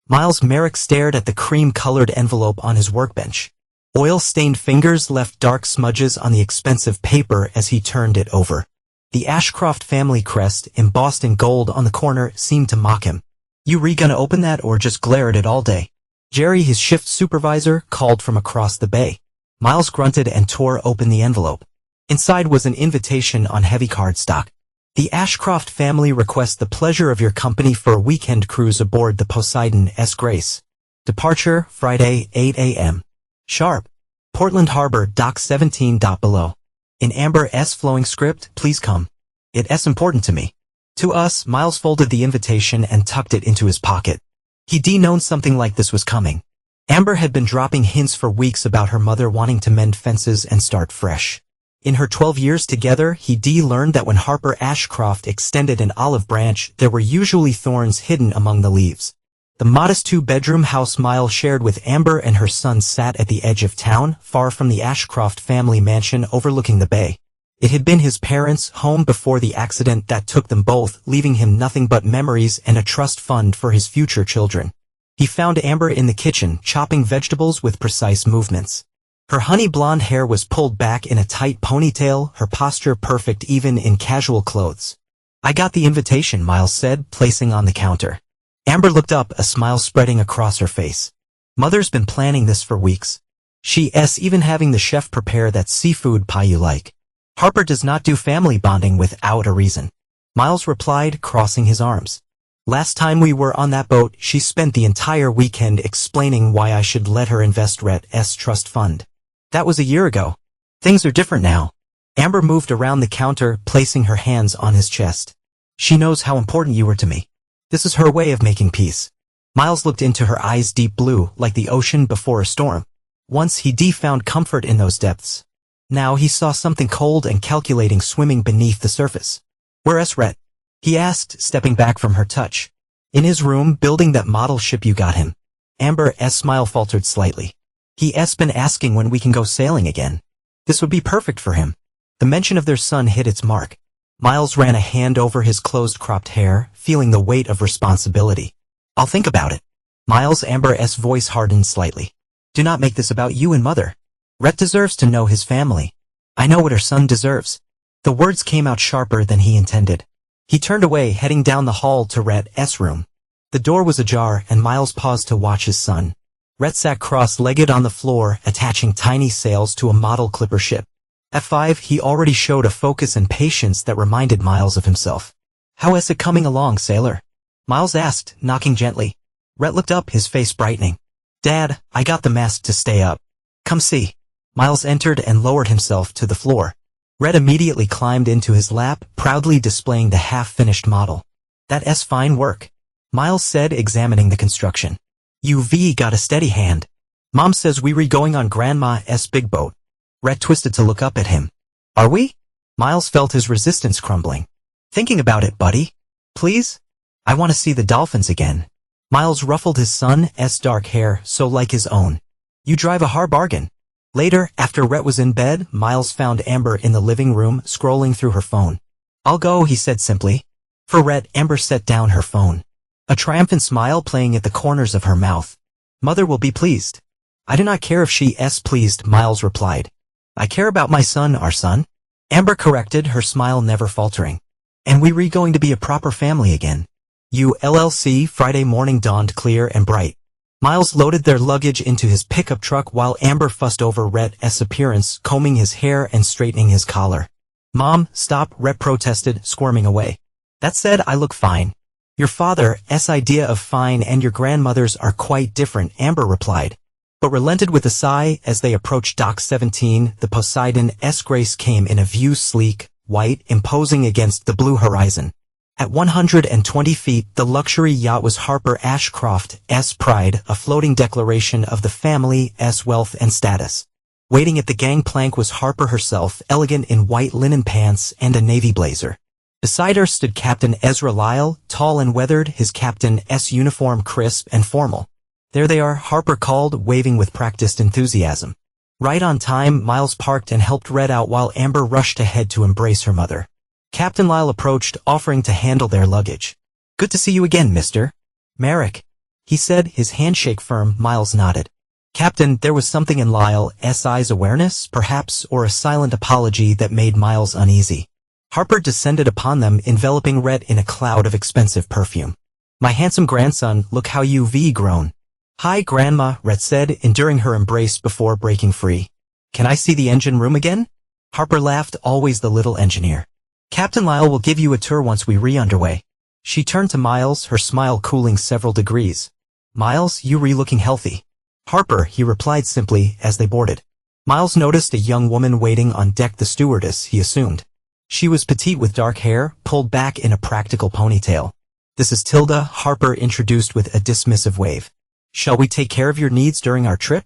Miles Merrick stared at the cream-colored envelope on his workbench. Oil-stained fingers left dark smudges on the expensive paper as he turned it over. The Ashcroft family crest, embossed in gold on the corner, seemed to mock him. "You gonna open that or just glare at it all day?" Jerry, his shift supervisor, called from across the bay. Miles grunted and tore open the envelope. Inside was an invitation on heavy cardstock. "The Ashcroft family requests the pleasure of your company for a weekend cruise aboard the Poseidon S. Grace. Departure, Friday, 8 a.m. sharp. Portland Harbor, Dock 17. Below. In Amber S. flowing script, please come. It's important to me." To us, Miles folded the invitation and tucked it into his pocket. He'd known something like this was coming. Amber had been dropping hints for weeks about her mother wanting to mend fences and start fresh. In her 12 years together, he'd learned that when Harper Ashcroft extended an olive branch, there were usually thorns hidden among the leaves. The modest two-bedroom house Miles shared with Amber and her son sat at the edge of town, far from the Ashcroft family mansion overlooking the bay. It had been his parents' home before the accident that took them both, leaving him nothing but memories and a trust fund for his future children. He found Amber in the kitchen, chopping vegetables with precise movements. Her honey blonde hair was pulled back in a tight ponytail, her posture perfect even in casual clothes. "I got the invitation," Miles said, placing on the counter. Amber looked up, a smile spreading across her face. "Mother's been planning this for weeks. She's even having the chef prepare that seafood pie you like. Harper does not do family bonding without a reason." Miles replied, crossing his arms. "Last time we were on that boat, she spent the entire weekend explaining why I should let her invest Rhett's trust fund. That was a year ago. Things are different now." Amber moved around the counter, placing her hands on his chest. "She knows how important you were to me. This is her way of making peace." Miles looked into her eyes, deep blue, like the ocean before a storm. Once he'd found comfort in those depths. Now he saw something cold and calculating swimming beneath the surface. "Where's Rhett?" he asked, stepping back from her touch. "In his room, building that model ship you got him." Amber's smile faltered slightly. "He's been asking when we can go sailing again. This would be perfect for him." The mention of their son hit its mark. Miles ran a hand over his closed-cropped hair, feeling the weight of responsibility. "I'll think about it." Amber's voice hardened slightly. "Do not make this about you and Mother. Rhett deserves to know his family. I know what her son deserves." The words came out sharper than he intended. He turned away, heading down the hall to Rhett's room. The door was ajar, and Miles paused to watch his son. Rhett sat cross-legged on the floor, attaching tiny sails to a model clipper ship. At 5, he already showed a focus and patience that reminded Miles of himself. "How's it coming along, sailor?" Miles asked, knocking gently. Rhett looked up, his face brightening. "Dad, I got the mast to stay up. Come see." Miles entered and lowered himself to the floor. Rhett immediately climbed into his lap, proudly displaying the half-finished model. "That's fine work," Miles said, examining the construction. "You've got a steady hand. Mom says we're going on Grandma's big boat." Rhett twisted to look up at him. "Are we?" Miles felt his resistance crumbling. "Thinking about it, buddy. Please? I want to see the dolphins again." Miles ruffled his son's dark hair, so like his own. "You drive a hard bargain." Later, after Rhett was in bed, Miles found Amber in the living room, scrolling through her phone. "I'll go," he said simply. For Rhett, Amber set down her phone. A triumphant smile playing at the corners of her mouth. "Mother will be pleased." "I do not care if she's pleased," Miles replied. "I care about my son, our son." Amber corrected, her smile never faltering. "And we're going to be a proper family again." ULLC Friday morning dawned clear and bright. Miles loaded their luggage into his pickup truck while Amber fussed over Rhett's appearance, combing his hair and straightening his collar. "Mom, stop," Rhett protested, squirming away. "That said, I look fine." "Your father's idea of fine and your grandmother's are quite different," Amber replied. But relented with a sigh. As they approached Dock 17, the Poseidon S. Grace came in a view, sleek, white, imposing against the blue horizon. At 120 feet, the luxury yacht was Harper Ashcroft's pride, a floating declaration of the family's wealth and status. Waiting at the gangplank was Harper herself, elegant in white linen pants and a navy blazer. Beside her stood Captain Ezra Lyle, tall and weathered, his captain's uniform crisp and formal. "There they are," Harper called, waving with practiced enthusiasm. Right on time, Miles parked and helped Rhett out while Amber rushed ahead to embrace her mother. Captain Lyle approached, offering to handle their luggage. "Good to see you again, Mr. Merrick." he said, his handshake firm. Miles nodded. Captain, there was something in Lyle's eyes, awareness, perhaps, or a silent apology that made Miles uneasy. Harper descended upon them, enveloping Rhett in a cloud of expensive perfume. My handsome grandson, look how you've grown. Hi, Grandma, Rhett said, enduring her embrace before breaking free. Can I see the engine room again? Harper laughed, always the little engineer. Captain Lyle will give you a tour once we re-underway. She turned to Miles, her smile cooling several degrees. Miles, you looking healthy. Harper, he replied simply, as they boarded. Miles noticed a young woman waiting on deck, the stewardess, he assumed. She was petite with dark hair, pulled back in a practical ponytail. This is Tilda, Harper introduced with a dismissive wave. Shall we take care of your needs during our trip?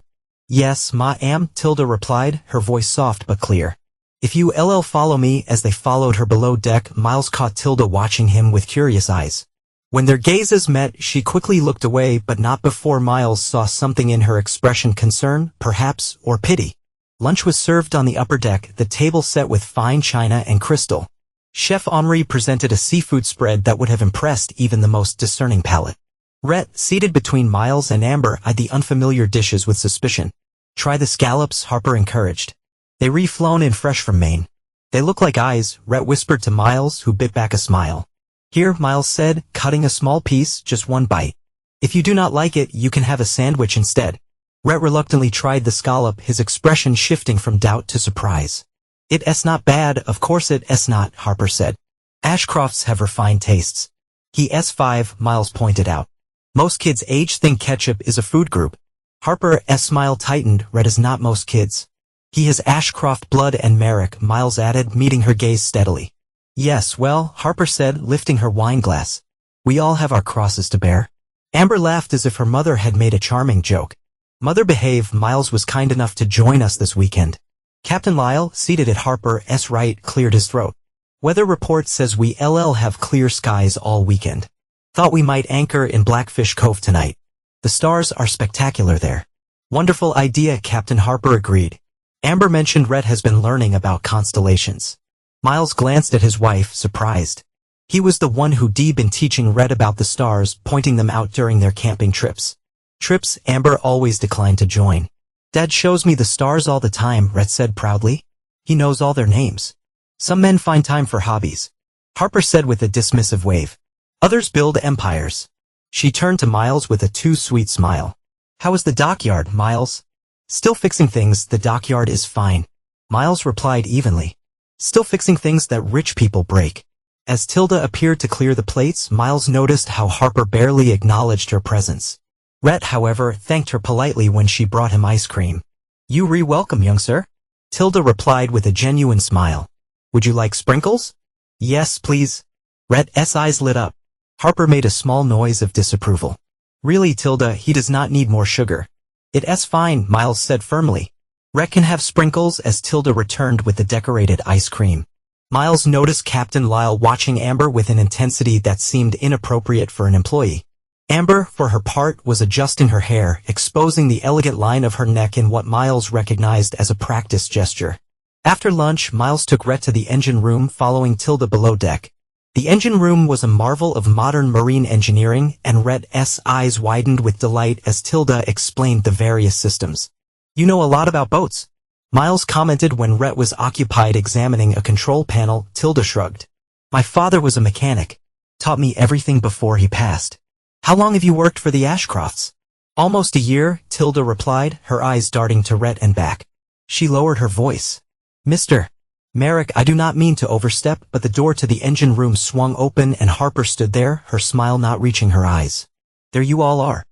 Yes, ma'am, Tilda replied, her voice soft but clear. If you follow me. As they followed her below deck, Miles caught Tilda watching him with curious eyes. When their gazes met, she quickly looked away, but not before Miles saw something in her expression: concern, perhaps, or pity. Lunch was served on the upper deck, the table set with fine china and crystal. Chef Henri presented a seafood spread that would have impressed even the most discerning palate. Rhett, seated between Miles and Amber, eyed the unfamiliar dishes with suspicion. Try the scallops, Harper encouraged. They reflown in fresh from Maine. They look like eyes, Rhett whispered to Miles, who bit back a smile. Here, Miles said, cutting a small piece, just one bite. If you do not like it, you can have a sandwich instead. Rhett reluctantly tried the scallop, his expression shifting from doubt to surprise. It's not bad, of course it's not, Harper said. Ashcrofts have refined tastes. He's 5, Miles pointed out. Most kids age think ketchup is a food group. Harper's smile tightened. Rhett is not most kids. He has Ashcroft blood and Merrick, Miles added, meeting her gaze steadily. Yes, well, Harper said, lifting her wine glass. We all have our crosses to bear. Amber laughed as if her mother had made a charming joke. Mother behave. Miles was kind enough to join us this weekend. Captain Lyle, seated at Harper's right, cleared his throat. Weather report says we have clear skies all weekend. Thought we might anchor in Blackfish Cove tonight. The stars are spectacular there. Wonderful idea, Captain Harper agreed. Amber mentioned Rhett has been learning about constellations. Miles glanced at his wife, surprised. He was the one who'd been teaching Rhett about the stars, pointing them out during their camping trips. Amber always declined to join. Dad shows me the stars all the time, Rhett said proudly. He knows all their names. Some men find time for hobbies. Harper said with a dismissive wave. Others build empires. She turned to Miles with a too-sweet smile. How is the dockyard, Miles? Still fixing things. The dockyard is fine. Miles replied evenly. Still fixing things that rich people break. As Tilda appeared to clear the plates, Miles noticed how Harper barely acknowledged her presence. Rhett, however, thanked her politely when she brought him ice cream. You welcome, young sir. Tilda replied with a genuine smile. Would you like sprinkles? Yes, please. Rhett's eyes lit up. Harper made a small noise of disapproval. Really, Tilda, he does not need more sugar. It's fine, Miles said firmly. Rhett can have sprinkles. As Tilda returned with the decorated ice cream. Miles noticed Captain Lyle watching Amber with an intensity that seemed inappropriate for an employee. Amber, for her part, was adjusting her hair, exposing the elegant line of her neck in what Miles recognized as a practice gesture. After lunch, Miles took Rhett to the engine room, following Tilda below deck. The engine room was a marvel of modern marine engineering, and Rhett's eyes widened with delight as Tilda explained the various systems. You know a lot about boats, Miles commented when Rhett was occupied examining a control panel. Tilda shrugged. My father was a mechanic. Taught me everything before he passed. How long have you worked for the Ashcrofts? Almost a year, Tilda replied, her eyes darting to Rhett and back. She lowered her voice. Mr. Merrick, I do not mean to overstep, but the door to the engine room swung open and Harper stood there, her smile not reaching her eyes. There you all are.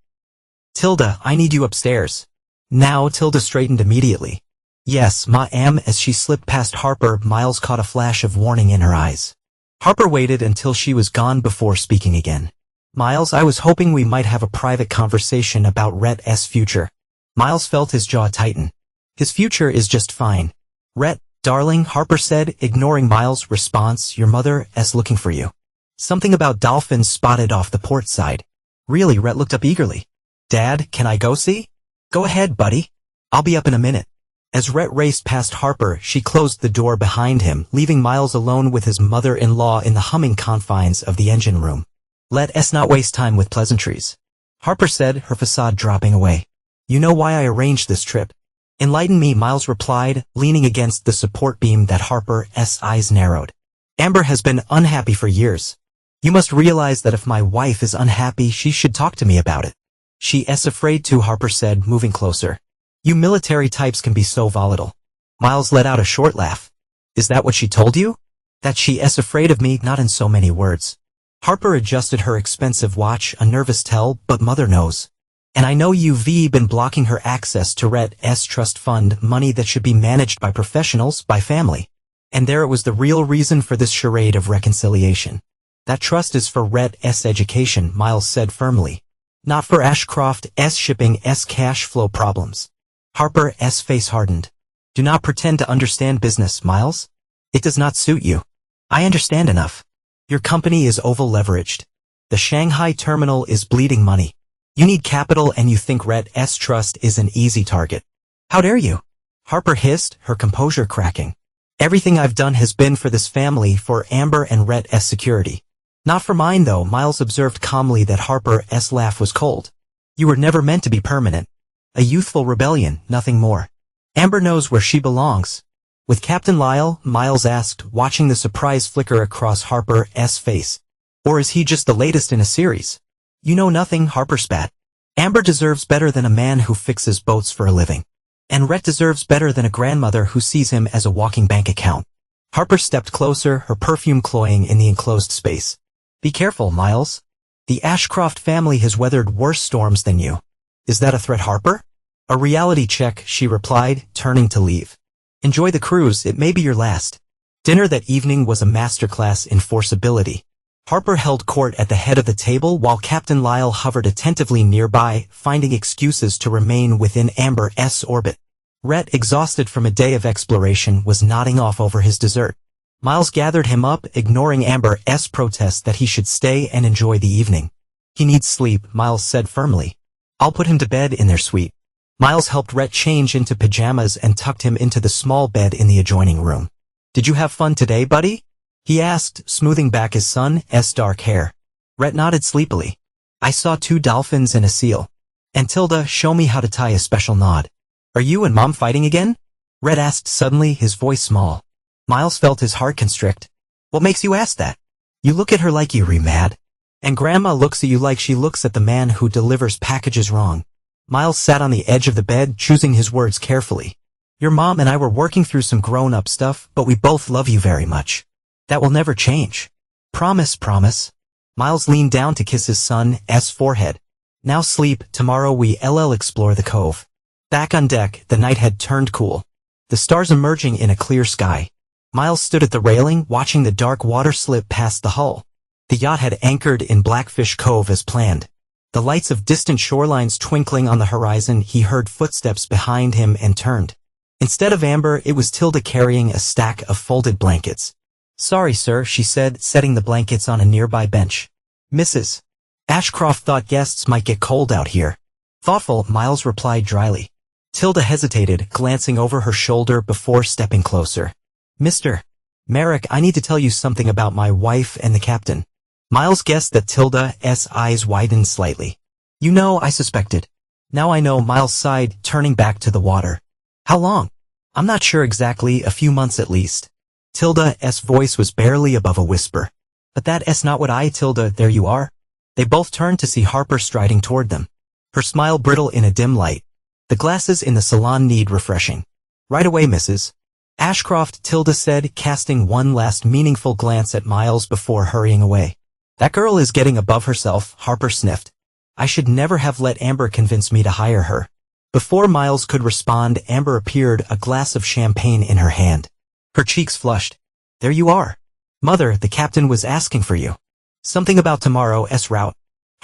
Tilda, I need you upstairs. Now Tilda straightened immediately. Yes, ma'am. As she slipped past Harper, Miles caught a flash of warning in her eyes. Harper waited until she was gone before speaking again. Miles, I was hoping we might have a private conversation about Rhett's future. Miles felt his jaw tighten. His future is just fine. Rhett, darling, Harper said, ignoring Miles' response, your mother's looking for you. Something about dolphins spotted off the port side. Really? Rhett looked up eagerly. Dad, can I go see? Go ahead, buddy. I'll be up in a minute. As Rhett raced past Harper, she closed the door behind him, leaving Miles alone with his mother-in-law in the humming confines of the engine room. Let's not waste time with pleasantries. Harper said, her facade dropping away. You know why I arranged this trip? Enlighten me, Miles replied, leaning against the support beam that Harper's eyes narrowed. Amber has been unhappy for years. You must realize that if my wife is unhappy, she should talk to me about it. She's afraid to, Harper said, moving closer. You military types can be so volatile. Miles let out a short laugh. Is that what she told you? That she's afraid of me, not in so many words. Harper adjusted her expensive watch, a nervous tell, but mother knows. And I know you've been blocking her access to Rhett's trust fund, money that should be managed by professionals, by family. And there it was, the real reason for this charade of reconciliation. That trust is for Rhett's education, Miles said firmly. Not for Ashcroft's shipping's cash flow problems. Harper's face hardened. Do not pretend to understand business, Miles. It does not suit you. I understand enough. Your company is over-leveraged. The Shanghai terminal is bleeding money. You need capital and you think Rhett's trust is an easy target. How dare you? Harper hissed, her composure cracking. Everything I've done has been for this family, for Amber and Rhett's security. Not for mine though, Miles observed calmly that Harper's laugh was cold. You were never meant to be permanent. A youthful rebellion, nothing more. Amber knows where she belongs. With Captain Lyle, Miles asked, watching the surprise flicker across Harper's face. Or is he just the latest in a series? You know nothing, Harper spat. Amber deserves better than a man who fixes boats for a living. And Rhett deserves better than a grandmother who sees him as a walking bank account. Harper stepped closer, her perfume cloying in the enclosed space. Be careful, Miles. The Ashcroft family has weathered worse storms than you. Is that a threat, Harper? A reality check, she replied, turning to leave. Enjoy the cruise, it may be your last. Dinner that evening was a masterclass in forcibility. Harper held court at the head of the table while Captain Lyle hovered attentively nearby, finding excuses to remain within Amber's orbit. Rhett, exhausted from a day of exploration, was nodding off over his dessert. Miles gathered him up, ignoring Amber's protest that he should stay and enjoy the evening. He needs sleep, Miles said firmly. I'll put him to bed in their suite. Miles helped Rhett change into pajamas and tucked him into the small bed in the adjoining room. Did you have fun today, buddy? He asked, smoothing back his son's dark hair. Rhett nodded sleepily. I saw 2 dolphins and a seal. And Tilda, show me how to tie a special knot. Are you and Mom fighting again? Rhett asked suddenly, his voice small. Miles felt his heart constrict. What makes you ask that? You look at her like you're mad. And Grandma looks at you like she looks at the man who delivers packages wrong. Miles sat on the edge of the bed, choosing his words carefully. Your mom and I were working through some grown-up stuff, but we both love you very much. That will never change. Promise, promise. Miles leaned down to kiss his son's forehead. Now sleep, tomorrow we'll explore the cove. Back on deck, the night had turned cool. The stars emerging in a clear sky. Miles stood at the railing, watching the dark water slip past the hull. The yacht had anchored in Blackfish Cove as planned. The lights of distant shorelines twinkling on the horizon, he heard footsteps behind him and turned. Instead of Amber, it was Tilda carrying a stack of folded blankets. Sorry, sir, she said, setting the blankets on a nearby bench. Mrs. Ashcroft thought guests might get cold out here. Thoughtful, Miles replied dryly. Tilda hesitated, glancing over her shoulder before stepping closer. Mr. Merrick, I need to tell you something about my wife and the captain. Miles guessed that Tilda's eyes widened slightly. You know, I suspected. Now I know, Miles sighed, turning back to the water. How long? I'm not sure exactly, a few months at least. Tilda's voice was barely above a whisper. But that's not what Tilda, there you are. They both turned to see Harper striding toward them. Her smile brittle in a dim light. The glasses in the salon need refreshing. Right away, Mrs. Ashcroft, Tilda said, casting one last meaningful glance at Miles before hurrying away. That girl is getting above herself, Harper sniffed. I should never have let Amber convince me to hire her. Before Miles could respond, Amber appeared, a glass of champagne in her hand. Her cheeks flushed. There you are. Mother, the captain was asking for you. Something about tomorrow's route.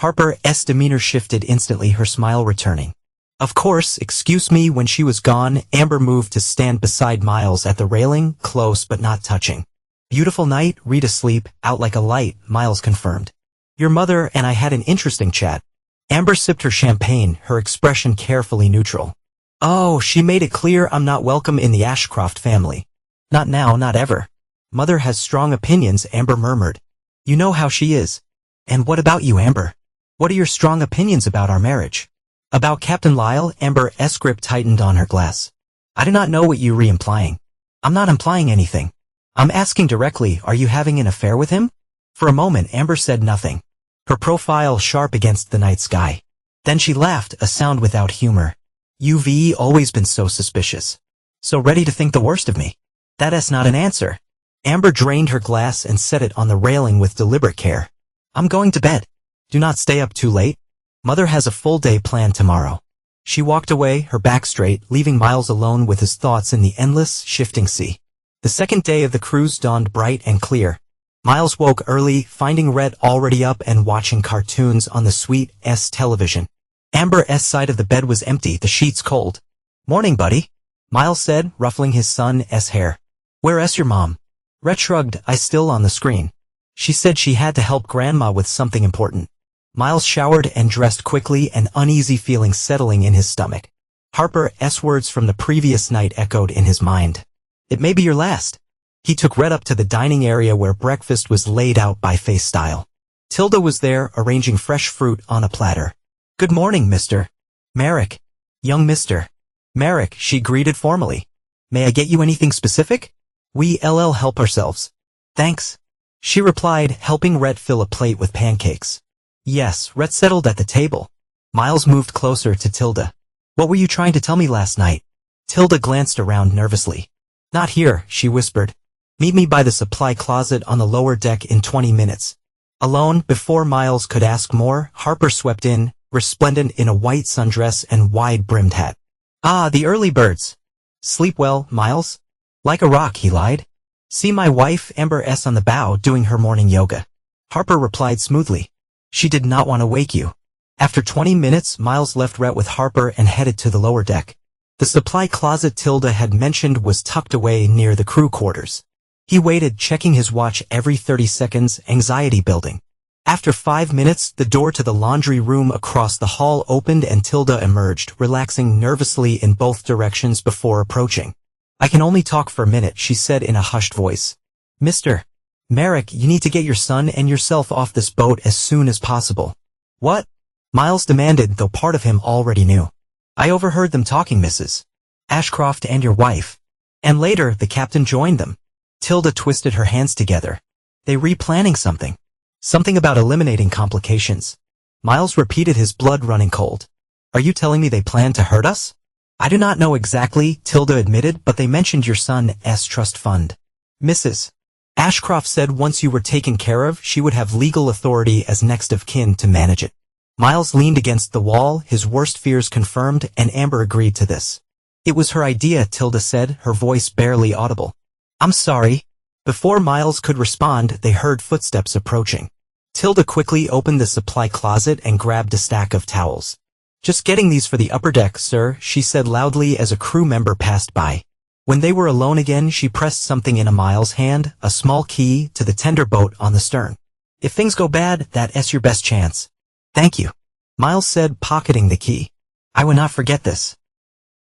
Harper's demeanor shifted instantly, her smile returning. Of course, excuse me. When she was gone, Amber moved to stand beside Miles at the railing, close but not touching. Beautiful night, read asleep, out like a light, Miles confirmed. Your mother and I had an interesting chat. Amber sipped her champagne, her expression carefully neutral. Oh, she made it clear I'm not welcome in the Ashcroft family. Not now, not ever. Mother has strong opinions, Amber murmured. You know how she is. And what about you, Amber? What are your strong opinions about our marriage? About Captain Lyle? Amber's grip tightened on her glass. I do not know what you're implying. I'm not implying anything. I'm asking directly, are you having an affair with him? For a moment Amber said nothing, her profile sharp against the night sky. Then she laughed, a sound without humor. You've always been so suspicious. So ready to think the worst of me. That's not an answer. Amber drained her glass and set it on the railing with deliberate care. I'm going to bed. Do not stay up too late. Mother has a full day planned tomorrow. She walked away, her back straight, leaving Miles alone with his thoughts in the endless, shifting sea. The second day of the cruise dawned bright and clear. Miles woke early, finding Rhett already up and watching cartoons on the suite's television. Amber's side of the bed was empty, the sheets cold. Morning, buddy, Miles said, ruffling his son's hair. Where's your mom? Rhett shrugged, eyes still on the screen. She said she had to help Grandma with something important. Miles showered and dressed quickly, an uneasy feeling settling in his stomach. Harper's words from the previous night echoed in his mind. It may be your last. He took Rhett up to the dining area where breakfast was laid out by face style. Tilda was there, arranging fresh fruit on a platter. Good morning, Mr. Merrick. Young Mr. Merrick, she greeted formally. May I get you anything specific? We'll help ourselves. Thanks, she replied, helping Rhett fill a plate with pancakes. Yes, Rhett settled at the table. Miles moved closer to Tilda. What were you trying to tell me last night? Tilda glanced around nervously. Not here, she whispered. Meet me by the supply closet on the lower deck in 20 minutes. Alone, before Miles could ask more, Harper swept in, resplendent in a white sundress and wide-brimmed hat. Ah, the early birds. Sleep well, Miles? Like a rock, he lied. See my wife, Amber's on the bow doing her morning yoga. Harper replied smoothly. She did not want to wake you. After 20 minutes, Miles left Rhett with Harper and headed to the lower deck. The supply closet Tilda had mentioned was tucked away near the crew quarters. He waited, checking his watch every 30 seconds, anxiety building. After 5 minutes, the door to the laundry room across the hall opened and Tilda emerged, relaxing nervously in both directions before approaching. I can only talk for a minute, she said in a hushed voice. Mr. Merrick, you need to get your son and yourself off this boat as soon as possible. What? Miles demanded, though part of him already knew. I overheard them talking, Mrs. Ashcroft and your wife. And later, the captain joined them. Tilda twisted her hands together. They replanning something. Something about eliminating complications. Miles repeated, his blood running cold. Are you telling me they plan to hurt us? I do not know exactly, Tilda admitted, but they mentioned your son's trust fund. Mrs. Ashcroft said once you were taken care of, she would have legal authority as next of kin to manage it. Miles leaned against the wall, his worst fears confirmed, and Amber agreed to this. It was her idea, Tilda said, her voice barely audible. I'm sorry. Before Miles could respond, they heard footsteps approaching. Tilda quickly opened the supply closet and grabbed a stack of towels. Just getting these for the upper deck, sir, she said loudly as a crew member passed by. When they were alone again, she pressed something in Miles' hand, a small key to the tender boat on the stern. If things go bad, that's your best chance. Thank you, Miles said, pocketing the key. I will not forget this.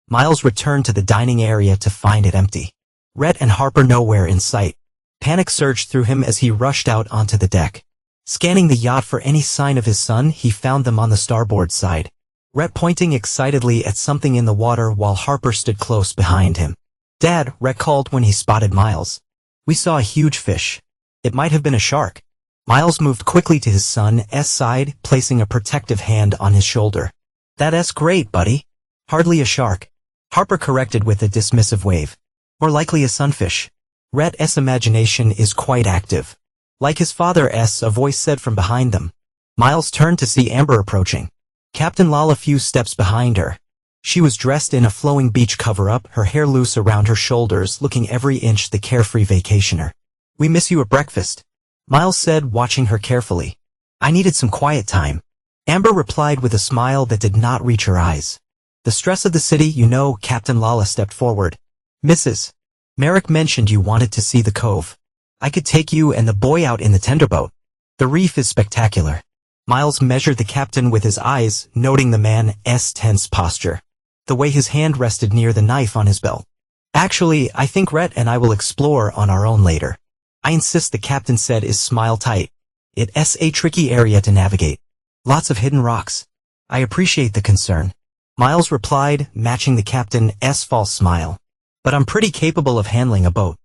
Miles returned to the dining area to find it empty. Rhett and Harper nowhere in sight. Panic surged through him as he rushed out onto the deck. Scanning the yacht for any sign of his son, he found them on the starboard side. Rhett pointing excitedly at something in the water while Harper stood close behind him. Dad, Rhett called when he spotted Miles. We saw a huge fish. It might have been a shark. Miles moved quickly to his son's side, placing a protective hand on his shoulder. That's great, buddy. Hardly a shark. Harper corrected with a dismissive wave. More likely a sunfish. Rhett's imagination is quite active. Like his father's, a voice said from behind them. Miles turned to see Amber approaching. Captain Lal a few steps behind her. She was dressed in a flowing beach cover-up, her hair loose around her shoulders, looking every inch the carefree vacationer. We miss you at breakfast, Miles said, watching her carefully. I needed some quiet time. Amber replied with a smile that did not reach her eyes. The stress of the city, you know. Captain Lala stepped forward. Mrs. Merrick mentioned you wanted to see the cove. I could take you and the boy out in the tenderboat. The reef is spectacular. Miles measured the captain with his eyes, noting the man's tense posture. The way his hand rested near the knife on his belt. Actually, I think Rhett and I will explore on our own later. I insist, the captain said, his smile tight. It's a tricky area to navigate. Lots of hidden rocks. I appreciate the concern. Miles replied, matching the captain's false smile. But I'm pretty capable of handling a boat.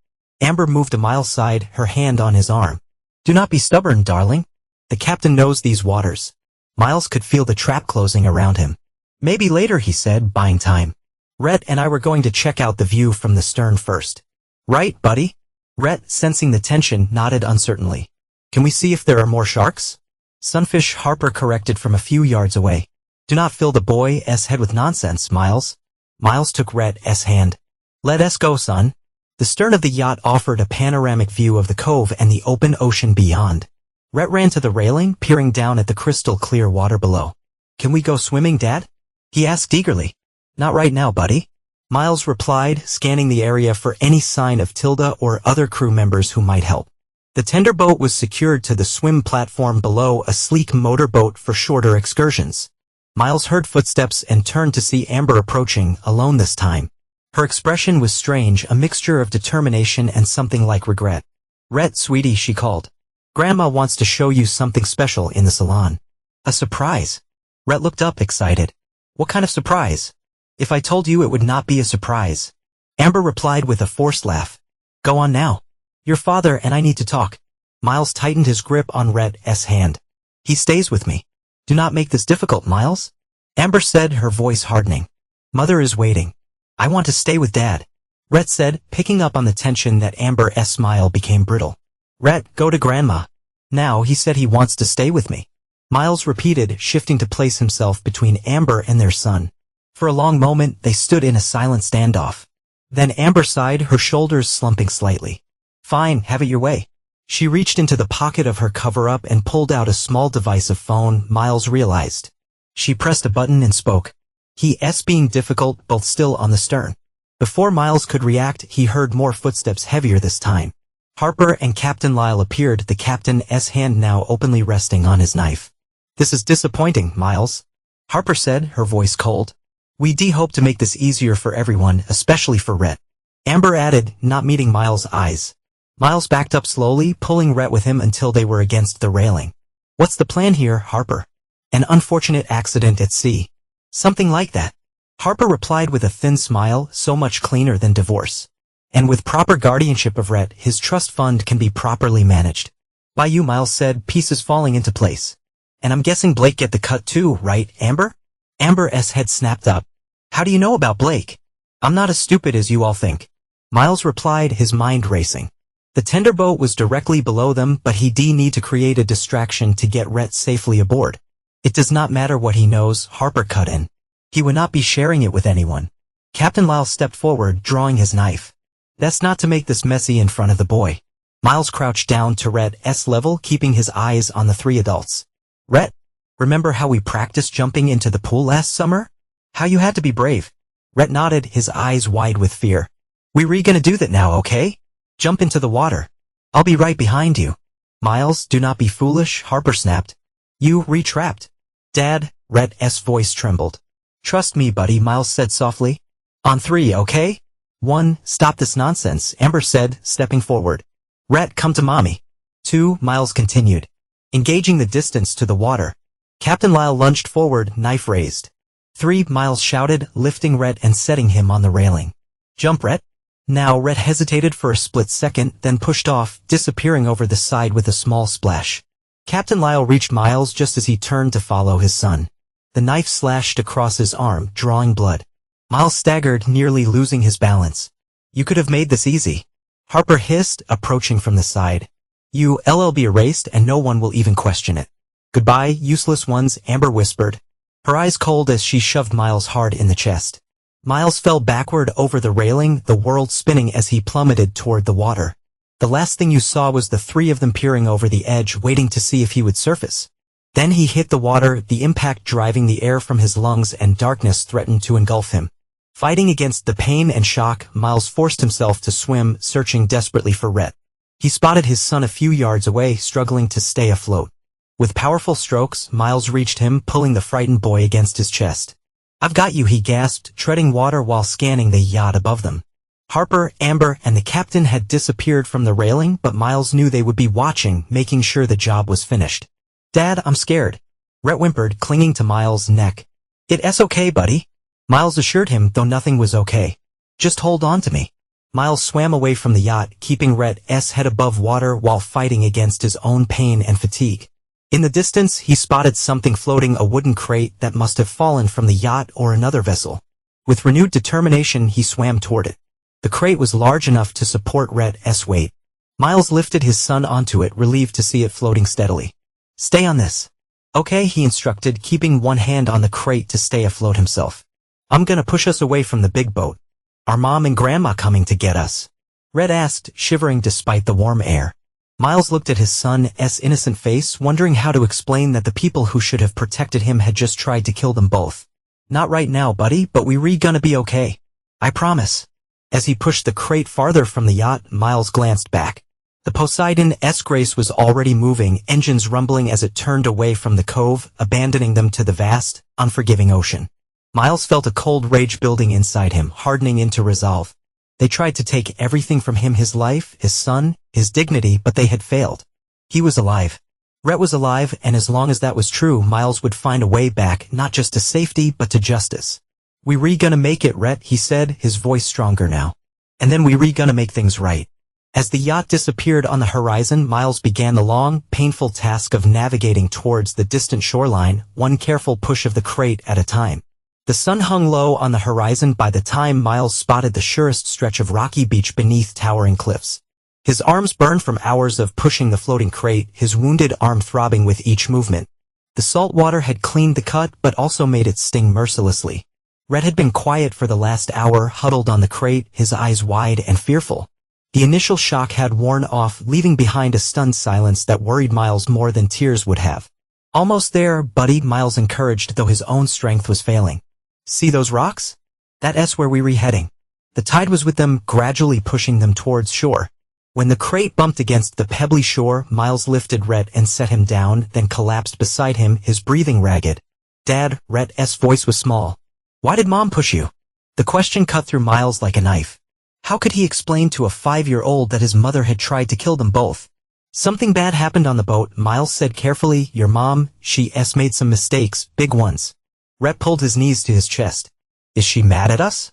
Amber moved to Miles' side, her hand on his arm. Do not be stubborn, darling. The captain knows these waters. Miles could feel the trap closing around him. Maybe later, he said, buying time. Rhett and I were going to check out the view from the stern first. Right, buddy? Rhett, sensing the tension, nodded uncertainly. Can we see if there are more sharks? Sunfish, Harper corrected from a few yards away. Do not fill the boy's head with nonsense, Miles. Miles took Rhett's hand. Let us go, son. The stern of the yacht offered a panoramic view of the cove and the open ocean beyond. Rhett ran to the railing, peering down at the crystal-clear water below. Can we go swimming, Dad? He asked eagerly. Not right now, buddy. Miles replied, scanning the area for any sign of Tilda or other crew members who might help. The tender boat was secured to the swim platform below, a sleek motorboat for shorter excursions. Miles heard footsteps and turned to see Amber approaching, alone this time. Her expression was strange, a mixture of determination and something like regret. Rhett, sweetie, she called. Grandma wants to show you something special in the salon. A surprise. Rhett looked up, excited. What kind of surprise? If I told you, it would not be a surprise. Amber replied with a forced laugh. Go on now. Your father and I need to talk. Miles tightened his grip on Rhett's hand. He stays with me. Do not make this difficult, Miles. Amber said, her voice hardening. Mother is waiting. I want to stay with Dad. Rhett said, picking up on the tension that Amber's smile became brittle. Rhett, go to Grandma. Now he said he wants to stay with me. Miles repeated, shifting to place himself between Amber and their son. For a long moment, they stood in a silent standoff. Then Amber sighed, her shoulders slumping slightly. Fine, have it your way. She reached into the pocket of her cover-up and pulled out a small device of phone, Miles realized. She pressed a button and spoke. He's being difficult, both still on the stern. Before Miles could react, he heard more footsteps, heavier this time. Harper and Captain Lyle appeared, the captain's hand now openly resting on his knife. This is disappointing, Miles. Harper said, her voice cold. We hope to make this easier for everyone, especially for Rhett. Amber added, not meeting Miles' eyes. Miles backed up slowly, pulling Rhett with him until they were against the railing. What's the plan here, Harper? An unfortunate accident at sea. Something like that. Harper replied with a thin smile, so much cleaner than divorce. And with proper guardianship of Rhett, his trust fund can be properly managed. By you, Miles said, pieces falling into place. And I'm guessing Blake get the cut too, right, Amber? Amber's head snapped up. How do you know about Blake? I'm not as stupid as you all think. Miles replied, his mind racing. The tender boat was directly below them, but he need to create a distraction to get Rhett safely aboard. It does not matter what he knows, Harper cut in. He would not be sharing it with anyone. Captain Lyle stepped forward, drawing his knife. That's not to make this messy in front of the boy. Miles crouched down to Rhett's level, keeping his eyes on the three adults. Rhett, remember how we practiced jumping into the pool last summer? How you had to be brave. Rhett nodded, his eyes wide with fear. We're gonna do that now, okay? Jump into the water. I'll be right behind you. Miles, do not be foolish, Harper snapped. You re-trapped. Dad, Rhett's voice trembled. Trust me, buddy, Miles said softly. On 3, okay? 1, stop this nonsense, Amber said, stepping forward. Rhett, come to mommy. 2, Miles continued. Engaging the distance to the water. Captain Lyle lunged forward, knife raised. 3, Miles shouted, lifting Rhett and setting him on the railing. Jump, Rhett. Now Rhett hesitated for a split second, then pushed off, disappearing over the side with a small splash. Captain Lyle reached Miles just as he turned to follow his son. The knife slashed across his arm, drawing blood. Miles staggered, nearly losing his balance. You could have made this easy. Harper hissed, approaching from the side. You'll be erased and no one will even question it. Goodbye, useless ones, Amber whispered, her eyes cold as she shoved Miles hard in the chest. Miles fell backward over the railing, the world spinning as he plummeted toward the water. The last thing you saw was the three of them peering over the edge, waiting to see if he would surface. Then he hit the water, the impact driving the air from his lungs, and darkness threatened to engulf him. Fighting against the pain and shock, Miles forced himself to swim, searching desperately for Rhett. He spotted his son a few yards away, struggling to stay afloat. With powerful strokes, Miles reached him, pulling the frightened boy against his chest. I've got you, he gasped, treading water while scanning the yacht above them. Harper, Amber, and the captain had disappeared from the railing, but Miles knew they would be watching, making sure the job was finished. Dad, I'm scared. Rhett whimpered, clinging to Miles' neck. "It's okay, buddy," Miles assured him, though nothing was okay. "Just hold on to me." Miles swam away from the yacht, keeping Rhett's head above water while fighting against his own pain and fatigue. In the distance, he spotted something floating, a wooden crate that must have fallen from the yacht or another vessel. With renewed determination, he swam toward it. The crate was large enough to support Rhett's weight. Miles lifted his son onto it, relieved to see it floating steadily. "Stay on this." "Okay," he instructed, keeping one hand on the crate to stay afloat himself. "I'm gonna push us away from the big boat. Are Mom and Grandma coming to get us?" Rhett asked, shivering despite the warm air. Miles looked at his son's innocent face, wondering how to explain that the people who should have protected him had just tried to kill them both. "Not right now, buddy, but we gonna be okay. I promise." As he pushed the crate farther from the yacht, Miles glanced back. The Poseidon's Grace was already moving, engines rumbling as it turned away from the cove, abandoning them to the vast, unforgiving ocean. Miles felt a cold rage building inside him, hardening into resolve. They tried to take everything from him: his life, his son, his dignity, but they had failed. He was alive. Rhett was alive, and as long as that was true, Miles would find a way back, not just to safety, but to justice. "We gonna make it, Rhett," he said, his voice stronger now. "And then we gonna make things right." As the yacht disappeared on the horizon, Miles began the long, painful task of navigating towards the distant shoreline, one careful push of the crate at a time. The sun hung low on the horizon by the time Miles spotted the surest stretch of rocky beach beneath towering cliffs. His arms burned from hours of pushing the floating crate, his wounded arm throbbing with each movement. The salt water had cleaned the cut, but also made it sting mercilessly. Rhett had been quiet for the last hour, huddled on the crate, his eyes wide and fearful. The initial shock had worn off, leaving behind a stunned silence that worried Miles more than tears would have. "Almost there, buddy," Miles encouraged, though his own strength was failing. "See those rocks? That's where we're heading." The tide was with them, gradually pushing them towards shore. When the crate bumped against the pebbly shore, Miles lifted Rhett and set him down, then collapsed beside him, his breathing ragged. "Dad," Rhett's voice was small. "Why did Mom push you?" The question cut through Miles like a knife. How could he explain to a 5-year-old that his mother had tried to kill them both? "Something bad happened on the boat," Miles said carefully. "Your mom, she's made some mistakes, big ones." Rhett pulled his knees to his chest. "Is she mad at us?"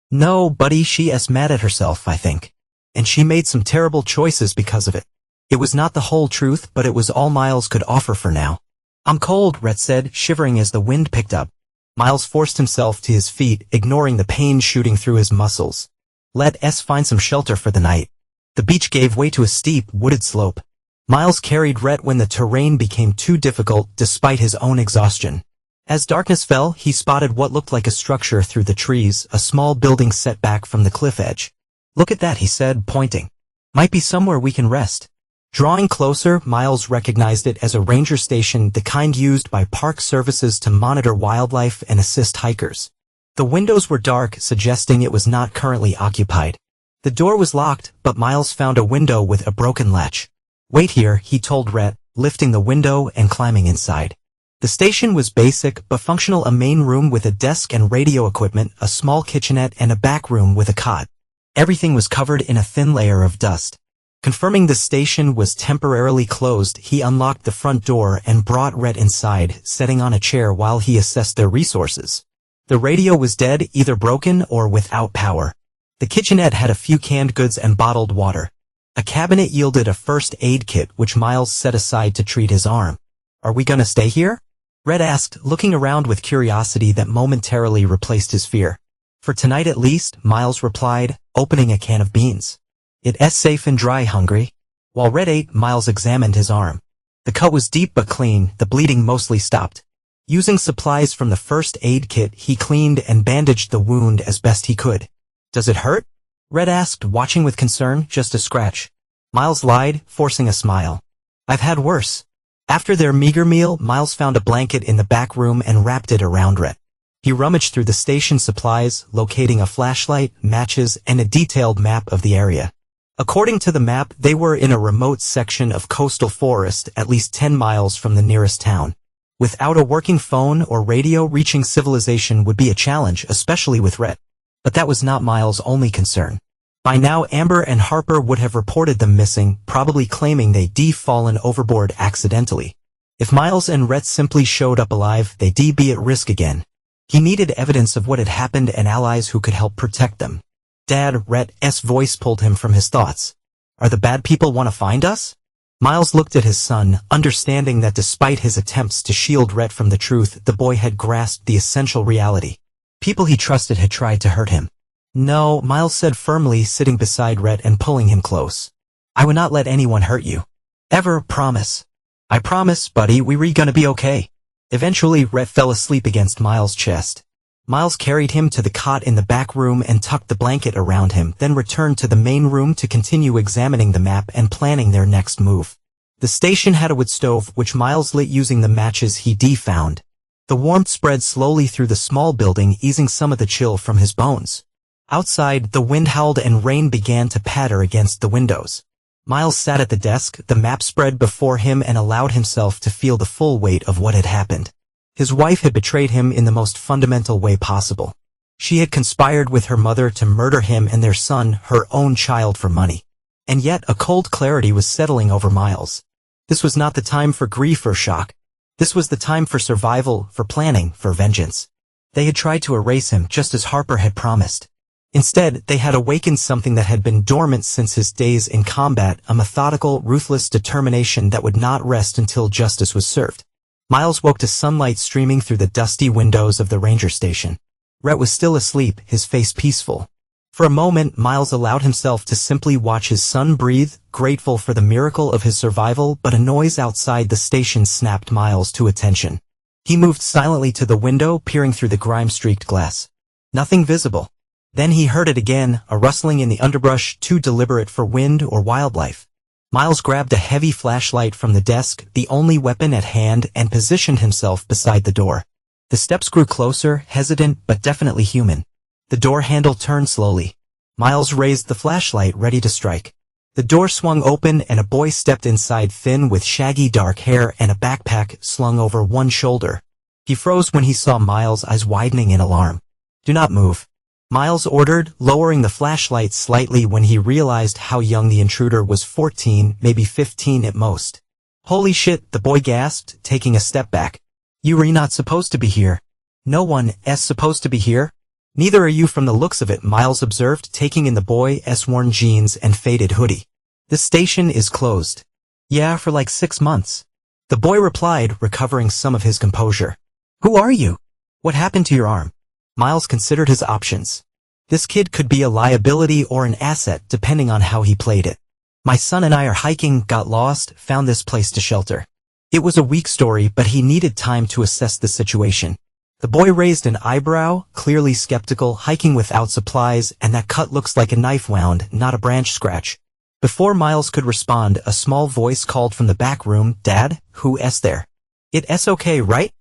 "No, buddy, she's mad at herself, I think. And she made some terrible choices because of it." It was not the whole truth, but it was all Miles could offer for now. "I'm cold," Rhett said, shivering as the wind picked up. Miles forced himself to his feet, ignoring the pain shooting through his muscles. "Let's find some shelter for the night." The beach gave way to a steep, wooded slope. Miles carried Rhett when the terrain became too difficult, despite his own exhaustion. As darkness fell, he spotted what looked like a structure through the trees, a small building set back from the cliff edge. "Look at that," he said, pointing. "Might be somewhere we can rest." Drawing closer, Miles recognized it as a ranger station, the kind used by park services to monitor wildlife and assist hikers. The windows were dark, suggesting it was not currently occupied. The door was locked, but Miles found a window with a broken latch. "Wait here," he told Rhett, lifting the window and climbing inside. The station was basic but functional: a main room with a desk and radio equipment, a small kitchenette, and a back room with a cot. Everything was covered in a thin layer of dust. Confirming the station was temporarily closed, he unlocked the front door and brought Rhett inside, sitting on a chair while he assessed their resources. The radio was dead, either broken or without power. The kitchenette had a few canned goods and bottled water. A cabinet yielded a first aid kit, which Miles set aside to treat his arm. "Are we gonna stay here?" Rhett asked, looking around with curiosity that momentarily replaced his fear. "For tonight at least," Miles replied, opening a can of beans. "It's safe and dry, hungry?" While Rhett ate, Miles examined his arm. The cut was deep but clean, the bleeding mostly stopped. Using supplies from the first aid kit, he cleaned and bandaged the wound as best he could. "Does it hurt?" Rhett asked, watching with concern. "Just a scratch." Miles lied, forcing a smile. "I've had worse." After their meager meal, Miles found a blanket in the back room and wrapped it around Rhett. He rummaged through the station supplies, locating a flashlight, matches, and a detailed map of the area. According to the map, they were in a remote section of coastal forest, at least 10 miles from the nearest town. Without a working phone or radio, reaching civilization would be a challenge, especially with Rhett. But that was not Miles' only concern. By now, Amber and Harper would have reported them missing, probably claiming they'd fallen overboard accidentally. If Miles and Rhett simply showed up alive, they'd be at risk again. He needed evidence of what had happened and allies who could help protect them. Dad, Rhett's voice pulled him from his thoughts. Are the bad people want to find us? Miles looked at his son, understanding that despite his attempts to shield Rhett from the truth, the boy had grasped the essential reality. People he trusted had tried to hurt him. No, Miles said firmly, sitting beside Rhett and pulling him close. I would not let anyone hurt you. Ever, promise. I promise, buddy, we're gonna be okay. Eventually, Rhett fell asleep against Miles' chest. Miles carried him to the cot in the back room and tucked the blanket around him, then returned to the main room to continue examining the map and planning their next move. The station had a wood stove, which Miles lit using the matches he'd found. The warmth spread slowly through the small building, easing some of the chill from his bones. Outside, the wind howled and rain began to patter against the windows. Miles sat at the desk, the map spread before him, and allowed himself to feel the full weight of what had happened. His wife had betrayed him in the most fundamental way possible. She had conspired with her mother to murder him and their son, her own child, for money. And yet a cold clarity was settling over Miles. This was not the time for grief or shock. This was the time for survival, for planning, for vengeance. They had tried to erase him just as Harper had promised. Instead, they had awakened something that had been dormant since his days in combat, a methodical, ruthless determination that would not rest until justice was served. Miles woke to sunlight streaming through the dusty windows of the ranger station. Rhett was still asleep, his face peaceful. For a moment, Miles allowed himself to simply watch his son breathe, grateful for the miracle of his survival, but a noise outside the station snapped Miles to attention. He moved silently to the window, peering through the grime-streaked glass. Nothing visible. Then he heard it again, a rustling in the underbrush, too deliberate for wind or wildlife. Miles grabbed a heavy flashlight from the desk, the only weapon at hand, and positioned himself beside the door. The steps grew closer, hesitant but definitely human. The door handle turned slowly. Miles raised the flashlight, ready to strike. The door swung open and a boy stepped inside, thin with shaggy dark hair and a backpack slung over one shoulder. He froze when he saw Miles' eyes widening in alarm. Do not move, Miles ordered, lowering the flashlight slightly when he realized how young the intruder was. 14, maybe 15 at most. Holy shit, the boy gasped, taking a step back. You're not supposed to be here. No one's supposed to be here. Neither are you from the looks of it, Miles observed, taking in the boy's worn jeans and faded hoodie. This station is closed. Yeah, for like 6 months. The boy replied, recovering some of his composure. Who are you? What happened to your arm? Miles considered his options. This kid could be a liability or an asset, depending on how he played it. My son and I are hiking, got lost, found this place to shelter. It was a weak story, but he needed time to assess the situation. The boy raised an eyebrow, clearly skeptical, hiking without supplies, and that cut looks like a knife wound, not a branch scratch. Before Miles could respond, a small voice called from the back room, Dad, who's there? It's okay, right?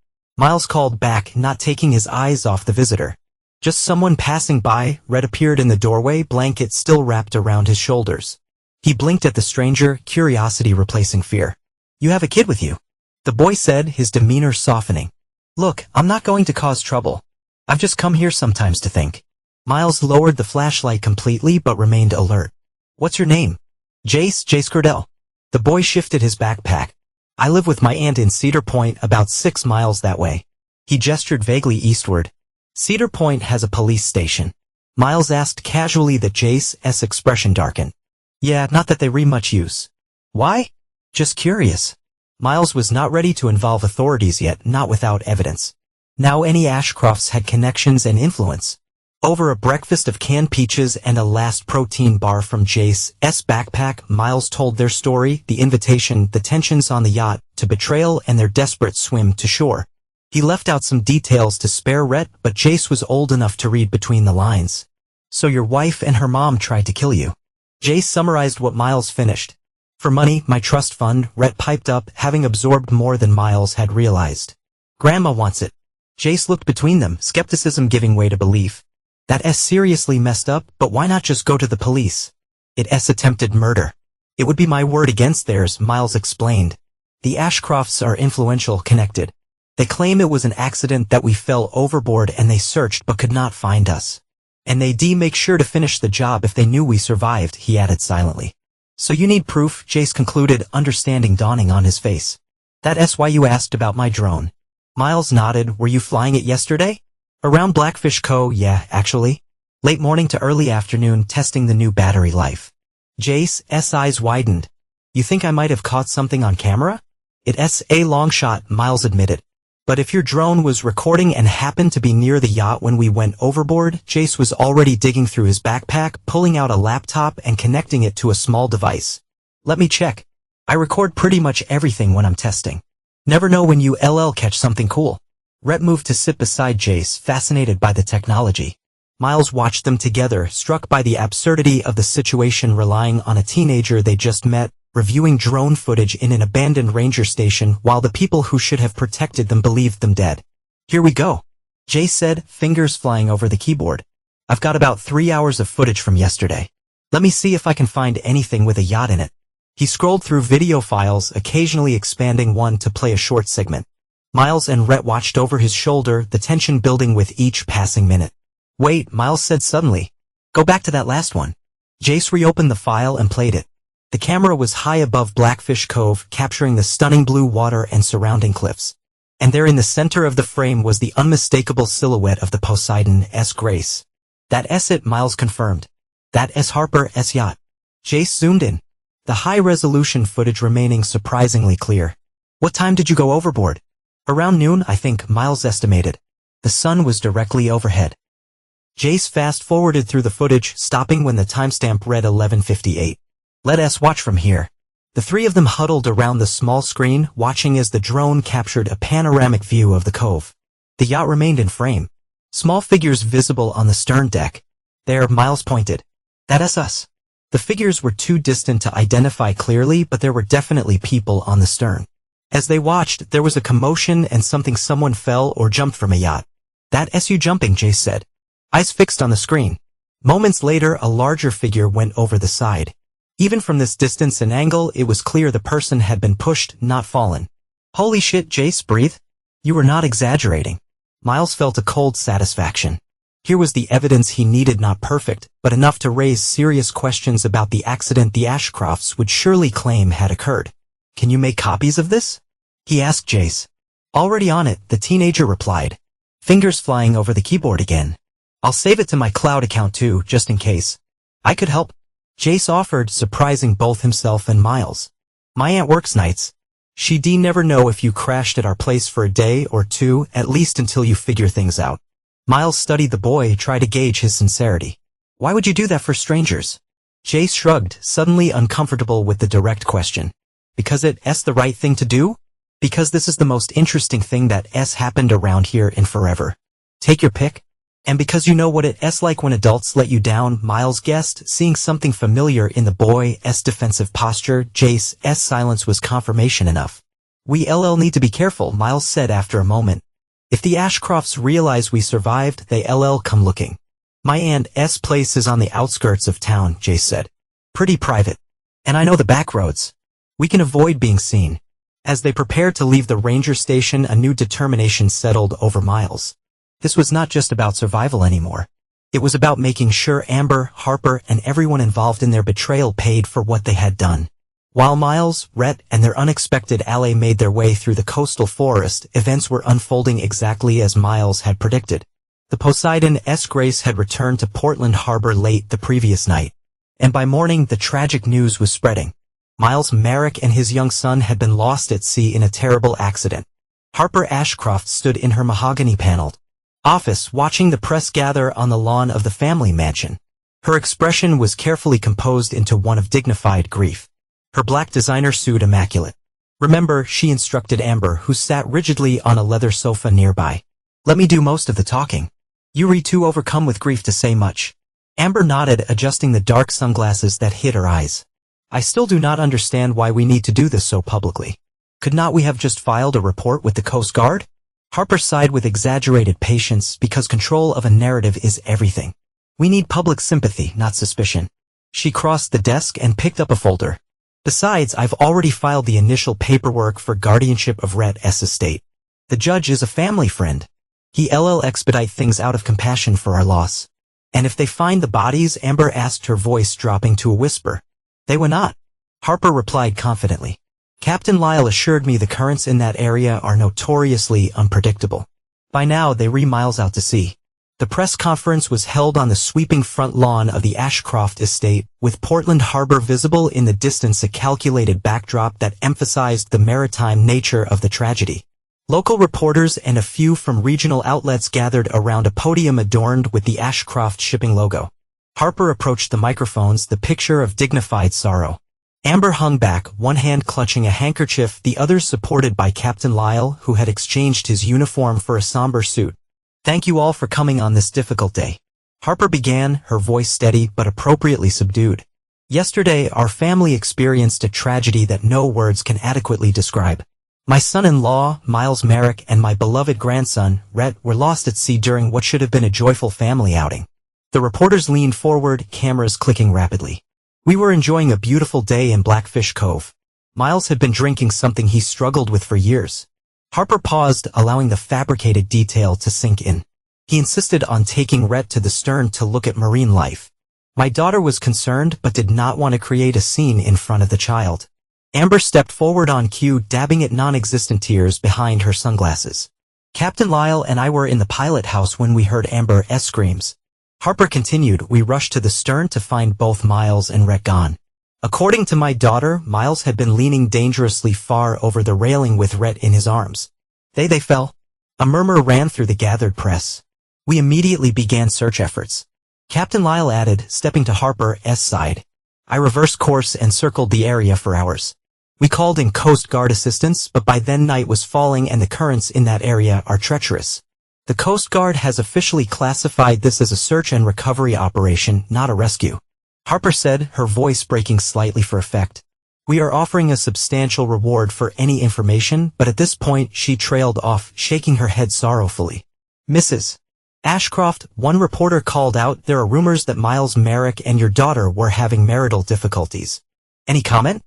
Miles called back, not taking his eyes off the visitor. Just someone passing by. Rhett appeared in the doorway, blanket still wrapped around his shoulders. He blinked at the stranger, curiosity replacing fear. You have a kid with you? The boy said, his demeanor softening. Look, I'm not going to cause trouble. I've just come here sometimes to think. Miles lowered the flashlight completely but remained alert. What's your name? Jace Cordell. The boy shifted his backpack. I live with my aunt in Cedar Point, about 6 miles that way. He gestured vaguely eastward. Cedar Point has a police station. Miles asked casually, that Jace's expression darkened. Yeah, not that they're much use. Why? Just curious. Miles was not ready to involve authorities yet, not without evidence. Now any Ashcrofts had connections and influence. Over a breakfast of canned peaches and a last protein bar from Jace's backpack, Miles told their story, the invitation, the tensions on the yacht, to betrayal and their desperate swim to shore. He left out some details to spare Rhett, but Jace was old enough to read between the lines. So your wife and her mom tried to kill you. Jace summarized what Miles finished. For money, my trust fund, Rhett piped up, having absorbed more than Miles had realized. Grandma wants it. Jace looked between them, skepticism giving way to belief. That's seriously messed up, but why not just go to the police? It's attempted murder. It would be my word against theirs, Miles explained. The Ashcrofts are influential, connected. They claim it was an accident, that we fell overboard and they searched but could not find us. And they'd make sure to finish the job if they knew we survived, he added silently. So you need proof, Jace concluded, understanding dawning on his face. That's why you asked about my drone. Miles nodded. Were you flying it yesterday? Around Blackfish Cove, yeah, actually. Late morning to early afternoon, testing the new battery life. Jace's eyes widened. You think I might have caught something on camera? It's a long shot, Miles admitted. But if your drone was recording and happened to be near the yacht when we went overboard, Jace was already digging through his backpack, pulling out a laptop and connecting it to a small device. Let me check. I record pretty much everything when I'm testing. Never know when you catch something cool. Rhett moved to sit beside Jace, fascinated by the technology. Miles watched them together, struck by the absurdity of the situation, relying on a teenager they just met, reviewing drone footage in an abandoned ranger station while the people who should have protected them believed them dead. Here we go, Jace said, fingers flying over the keyboard. I've got about 3 hours of footage from yesterday. Let me see if I can find anything with a yacht in it. He scrolled through video files, occasionally expanding one to play a short segment. Miles and Rhett watched over his shoulder, the tension building with each passing minute. Wait, Miles said suddenly. Go back to that last one. Jace reopened the file and played it. The camera was high above Blackfish Cove, capturing the stunning blue water and surrounding cliffs. And there in the center of the frame was the unmistakable silhouette of the Poseidon's Grace. That's it, Miles confirmed. That's Harper's yacht. Jace zoomed in. The high-resolution footage remaining surprisingly clear. What time did you go overboard? Around noon, I think, Miles estimated. The sun was directly overhead. Jace fast-forwarded through the footage, stopping when the timestamp read 11:58. Let us watch from here. The three of them huddled around the small screen, watching as the drone captured a panoramic view of the cove. The yacht remained in frame. Small figures visible on the stern deck. There, Miles pointed. That's us. The figures were too distant to identify clearly, but there were definitely people on the stern. As they watched, there was a commotion and someone fell or jumped from a yacht. That's you jumping, Jace said. Eyes fixed on the screen. Moments later, a larger figure went over the side. Even from this distance and angle, it was clear the person had been pushed, not fallen. Holy shit, Jace, breathe. You were not exaggerating. Miles felt a cold satisfaction. Here was the evidence he needed, not perfect, but enough to raise serious questions about the accident the Ashcrofts would surely claim had occurred. Can you make copies of this? He asked Jace. Already on it, the teenager replied. Fingers flying over the keyboard again. I'll save it to my cloud account too, just in case. I could help. Jace offered, surprising both himself and Miles. My aunt works nights. She'd never know if you crashed at our place for a day or two, at least until you figure things out. Miles studied the boy, tried to gauge his sincerity. Why would you do that for strangers? Jace shrugged, suddenly uncomfortable with the direct question. Because it's the right thing to do? Because this is the most interesting thing that's happened around here in forever. Take your pick. And because you know what it's like when adults let you down, Miles guessed, seeing something familiar in the boy's defensive posture. Jace's silence was confirmation enough. We need to be careful, Miles said after a moment. If the Ashcrofts realize we survived, they come looking. My aunt's place is on the outskirts of town, Jace said. Pretty private. And I know the back roads. We can avoid being seen. As they prepared to leave the ranger station, a new determination settled over Miles. This was not just about survival anymore. It was about making sure Amber, Harper, and everyone involved in their betrayal paid for what they had done. While Miles, Rhett, and their unexpected ally made their way through the coastal forest, events were unfolding exactly as Miles had predicted. The Poseidon's Grace had returned to Portland Harbor late the previous night. And by morning, the tragic news was spreading. Miles Merrick and his young son had been lost at sea in a terrible accident. Harper Ashcroft stood in her mahogany-paneled office, watching the press gather on the lawn of the family mansion. Her expression was carefully composed into one of dignified grief. Her black designer suit immaculate. Remember, she instructed Amber, who sat rigidly on a leather sofa nearby. Let me do most of the talking. You are too overcome with grief to say much. Amber nodded, adjusting the dark sunglasses that hid her eyes. I still do not understand why we need to do this so publicly. Could not we have just filed a report with the Coast Guard? Harper sighed with exaggerated patience, because control of a narrative is everything. We need public sympathy, not suspicion. She crossed the desk and picked up a folder. Besides, I've already filed the initial paperwork for guardianship of Rhett's estate. The judge is a family friend. He'll expedite things out of compassion for our loss. And if they find the bodies, Amber asked, her voice dropping to a whisper. They will not. Harper replied confidently. Captain Lyle assured me the currents in that area are notoriously unpredictable. By now they were miles out to sea. The press conference was held on the sweeping front lawn of the Ashcroft estate, with Portland Harbor visible in the distance, a calculated backdrop that emphasized the maritime nature of the tragedy. Local reporters and a few from regional outlets gathered around a podium adorned with the Ashcroft shipping logo. Harper approached the microphones, the picture of dignified sorrow. Amber hung back, one hand clutching a handkerchief, the other supported by Captain Lyle, who had exchanged his uniform for a somber suit. "Thank you all for coming on this difficult day," Harper began, her voice steady but appropriately subdued. "Yesterday, our family experienced a tragedy that no words can adequately describe. My son-in-law, Miles Merrick, and my beloved grandson, Rhett, were lost at sea during what should have been a joyful family outing." The reporters leaned forward, cameras clicking rapidly. "We were enjoying a beautiful day in Blackfish Cove. Miles had been drinking something he struggled with for years." Harper paused, allowing the fabricated detail to sink in. "He insisted on taking Rhett to the stern to look at marine life. My daughter was concerned but did not want to create a scene in front of the child." Amber stepped forward on cue, dabbing at non-existent tears behind her sunglasses. "Captain Lyle and I were in the pilot house when we heard Amber's screams." Harper continued, "We rushed to the stern to find both Miles and Rhett gone. According to my daughter, Miles had been leaning dangerously far over the railing with Rhett in his arms. They fell." A murmur ran through the gathered press. "We immediately began search efforts," Captain Lyle added, stepping to Harper's side. "I reversed course and circled the area for hours. We called in Coast Guard assistance, but by then night was falling and the currents in that area are treacherous. The Coast Guard has officially classified this as a search and recovery operation, not a rescue," Harper said, her voice breaking slightly for effect. "We are offering a substantial reward for any information," but at this point she trailed off, shaking her head sorrowfully. "Mrs. Ashcroft," one reporter called out, "there are rumors that Miles Merrick and your daughter were having marital difficulties. Any comment?"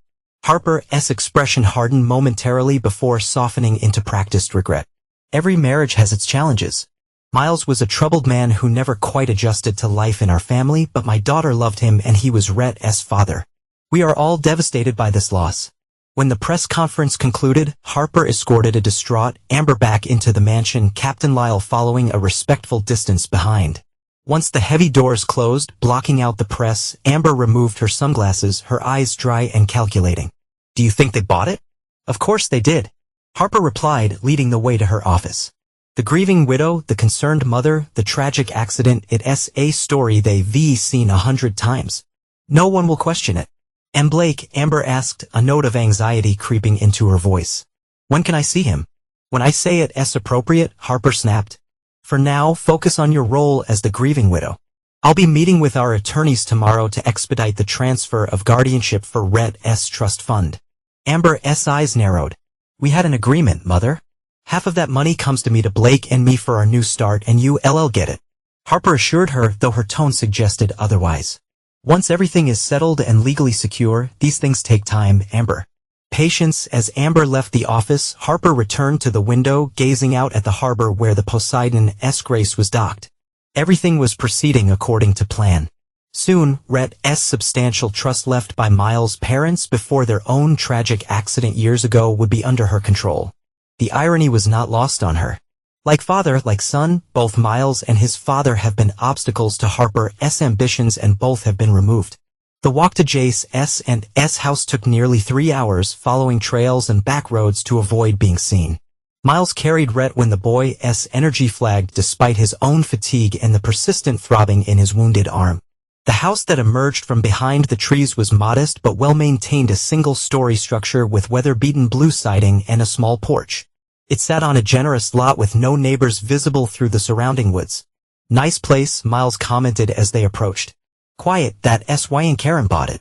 Harper's expression hardened momentarily before softening into practiced regret. "Every marriage has its challenges. Miles was a troubled man who never quite adjusted to life in our family, but my daughter loved him and he was Rhett's father. We are all devastated by this loss." When the press conference concluded, Harper escorted a distraught Amber back into the mansion, Captain Lyle following a respectful distance behind. Once the heavy doors closed, blocking out the press, Amber removed her sunglasses, her eyes dry and calculating. "Do you think they bought it?" "Of course they did," Harper replied, leading the way to her office. "The grieving widow, the concerned mother, the tragic accident, it's a story they've seen 100 times. No one will question it." "And Blake?" Amber asked, a note of anxiety creeping into her voice. "When can I see him?" "When I say it's appropriate," Harper snapped. "For now, focus on your role as the grieving widow. I'll be meeting with our attorneys tomorrow to expedite the transfer of guardianship for Rhett's trust fund." Amber's eyes narrowed. "We had an agreement, Mother. Half of that money comes to me, to Blake and me for our new start, and you'll get it," Harper assured her, though her tone suggested otherwise. "Once everything is settled and legally secure, these things take time, Amber." Patience. As Amber left the office, Harper returned to the window, gazing out at the harbor where the Poseidon's Grace was docked. Everything was proceeding according to plan. Soon, Rhett's substantial trust left by Miles' parents before their own tragic accident years ago would be under her control. The irony was not lost on her. Like father, like son, both Miles and his father have been obstacles to Harper's ambitions, and both have been removed. The walk to Jace's house took nearly 3 hours, following trails and back roads to avoid being seen. Miles carried Rhett when the boy's energy flagged despite his own fatigue and the persistent throbbing in his wounded arm. The house that emerged from behind the trees was modest but well-maintained, a single-story structure with weather-beaten blue siding and a small porch. It sat on a generous lot with no neighbors visible through the surrounding woods. "Nice place," Miles commented as they approached. "Quiet, that's why Aunt Karen bought it,"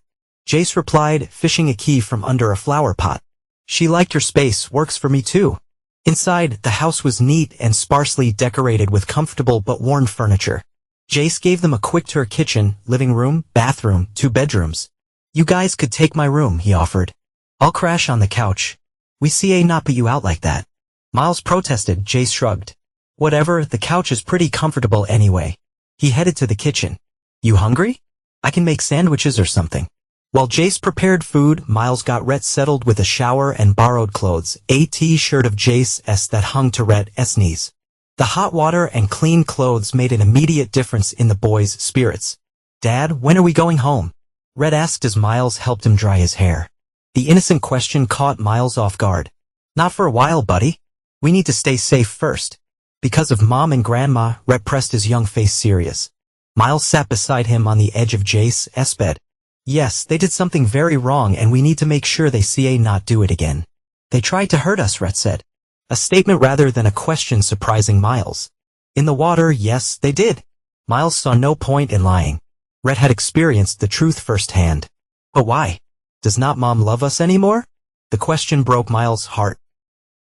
Jace replied, fishing a key from under a flower pot. "She liked your space, works for me too." Inside, the house was neat and sparsely decorated with comfortable but worn furniture. Jace gave them a quick tour: kitchen, living room, bathroom, 2 bedrooms. "You guys could take my room," he offered. "I'll crash on the couch." "We see not put you out like that," Miles protested. Jace shrugged. "Whatever, the couch is pretty comfortable anyway." He headed to the kitchen. "You hungry? I can make sandwiches or something." While Jace prepared food, Miles got Rhett settled with a shower and borrowed clothes, a t-shirt of Jace's that hung to Rhett's knees. The hot water and clean clothes made an immediate difference in the boy's spirits. "Dad, when are we going home?" Rhett asked as Miles helped him dry his hair. The innocent question caught Miles off guard. "Not for a while, buddy. We need to stay safe first." Because of Mom and Grandma, Rhett pressed his young face serious. Miles sat beside him on the edge of Jace's bed. "Yes, they did something very wrong and we need to make sure they see not do it again." "They tried to hurt us," Rhett said. A statement rather than a question surprising Miles. "In the water, yes, they did." Miles saw no point in lying. Rhett had experienced the truth firsthand. "But why? Does not Mom love us anymore?" The question broke Miles' heart.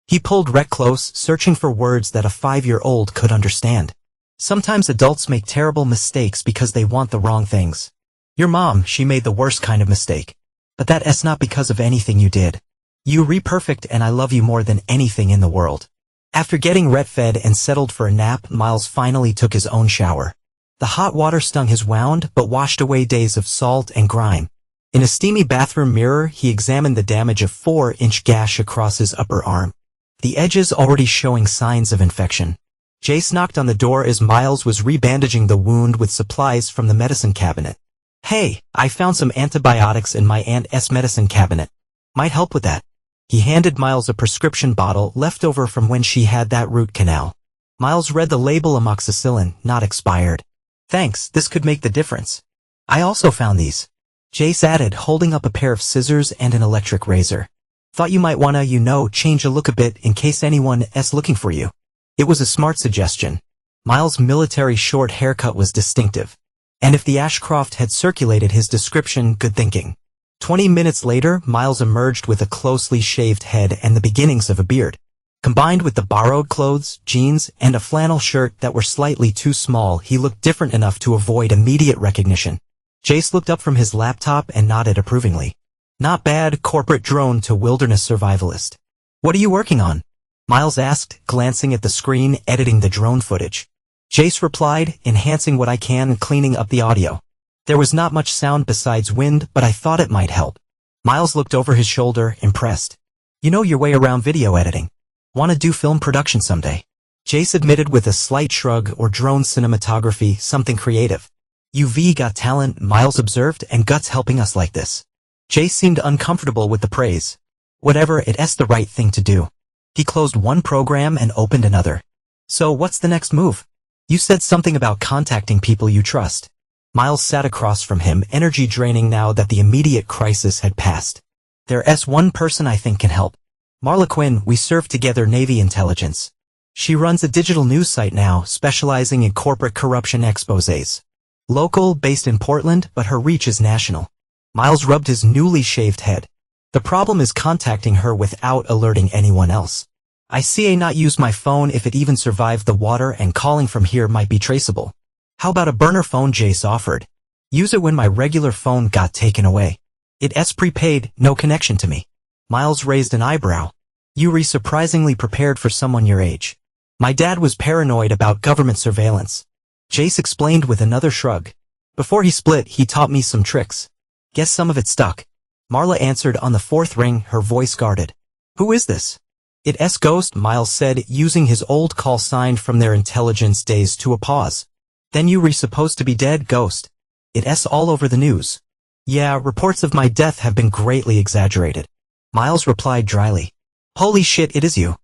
He pulled Rhett close, searching for words that a 5-year-old could understand. "Sometimes adults make terrible mistakes because they want the wrong things. Your mom, she made the worst kind of mistake. But that's not because of anything you did. You're perfect and I love you more than anything in the world." After getting Rhett fed and settled for a nap, Miles finally took his own shower. The hot water stung his wound but washed away days of salt and grime. In a steamy bathroom mirror, he examined the damage of 4-inch gash across his upper arm. The edges already showing signs of infection. Jace knocked on the door as Miles was rebandaging the wound with supplies from the medicine cabinet. "Hey, I found some antibiotics in my aunt's medicine cabinet. Might help with that." He handed Miles a prescription bottle left over from when she had that root canal. Miles read the label: amoxicillin, not expired. "Thanks, this could make the difference." "I also found these," Jace added, holding up a pair of scissors and an electric razor. "Thought you might wanna, change a look a bit in case anyone's looking for you." It was a smart suggestion. Miles' military short haircut was distinctive. And if the Ashcroft had circulated his description, good thinking. 20 minutes later, Miles emerged with a closely shaved head and the beginnings of a beard. Combined with the borrowed clothes, jeans, and a flannel shirt that were slightly too small, he looked different enough to avoid immediate recognition. Jace looked up from his laptop and nodded approvingly. "Not bad, corporate drone to wilderness survivalist." "What are you working on?" Miles asked, glancing at the screen, editing the drone footage. Jace replied, "Enhancing what I can and cleaning up the audio. There was not much sound besides wind, but I thought it might help." Miles looked over his shoulder, impressed. "You know your way around video editing. Want to do film production someday?" Jace admitted with a slight shrug, "Or drone cinematography, something creative." "You've got talent," Miles observed, "and guts helping us like this." Jace seemed uncomfortable with the praise. "Whatever, it's the right thing to do." He closed one program and opened another. "So what's the next move? You said something about contacting people you trust." Miles sat across from him, energy draining now that the immediate crisis had passed. "There's one person I think can help. Marla Quinn, we served together Navy intelligence. She runs a digital news site now, specializing in corporate corruption exposés. Local, based in Portland, but her reach is national." Miles rubbed his newly shaved head. "The problem is contacting her without alerting anyone else. I not use my phone if it even survived the water, and calling from here might be traceable." "How about a burner phone?" Jace offered. "Use it when my regular phone got taken away. It's prepaid, no connection to me." Miles raised an eyebrow. "You're surprisingly prepared for someone your age." "My dad was paranoid about government surveillance," Jace explained with another shrug. "Before he split, he taught me some tricks. Guess some of it stuck." Marla answered on the 4th ring, her voice guarded. "Who is this?" "It's Ghost," Miles said, using his old call sign from their intelligence days to a pause. "Then you were supposed to be dead, Ghost. It's all over the news." "Yeah, reports of my death have been greatly exaggerated," Miles replied dryly. "Holy shit, it is you."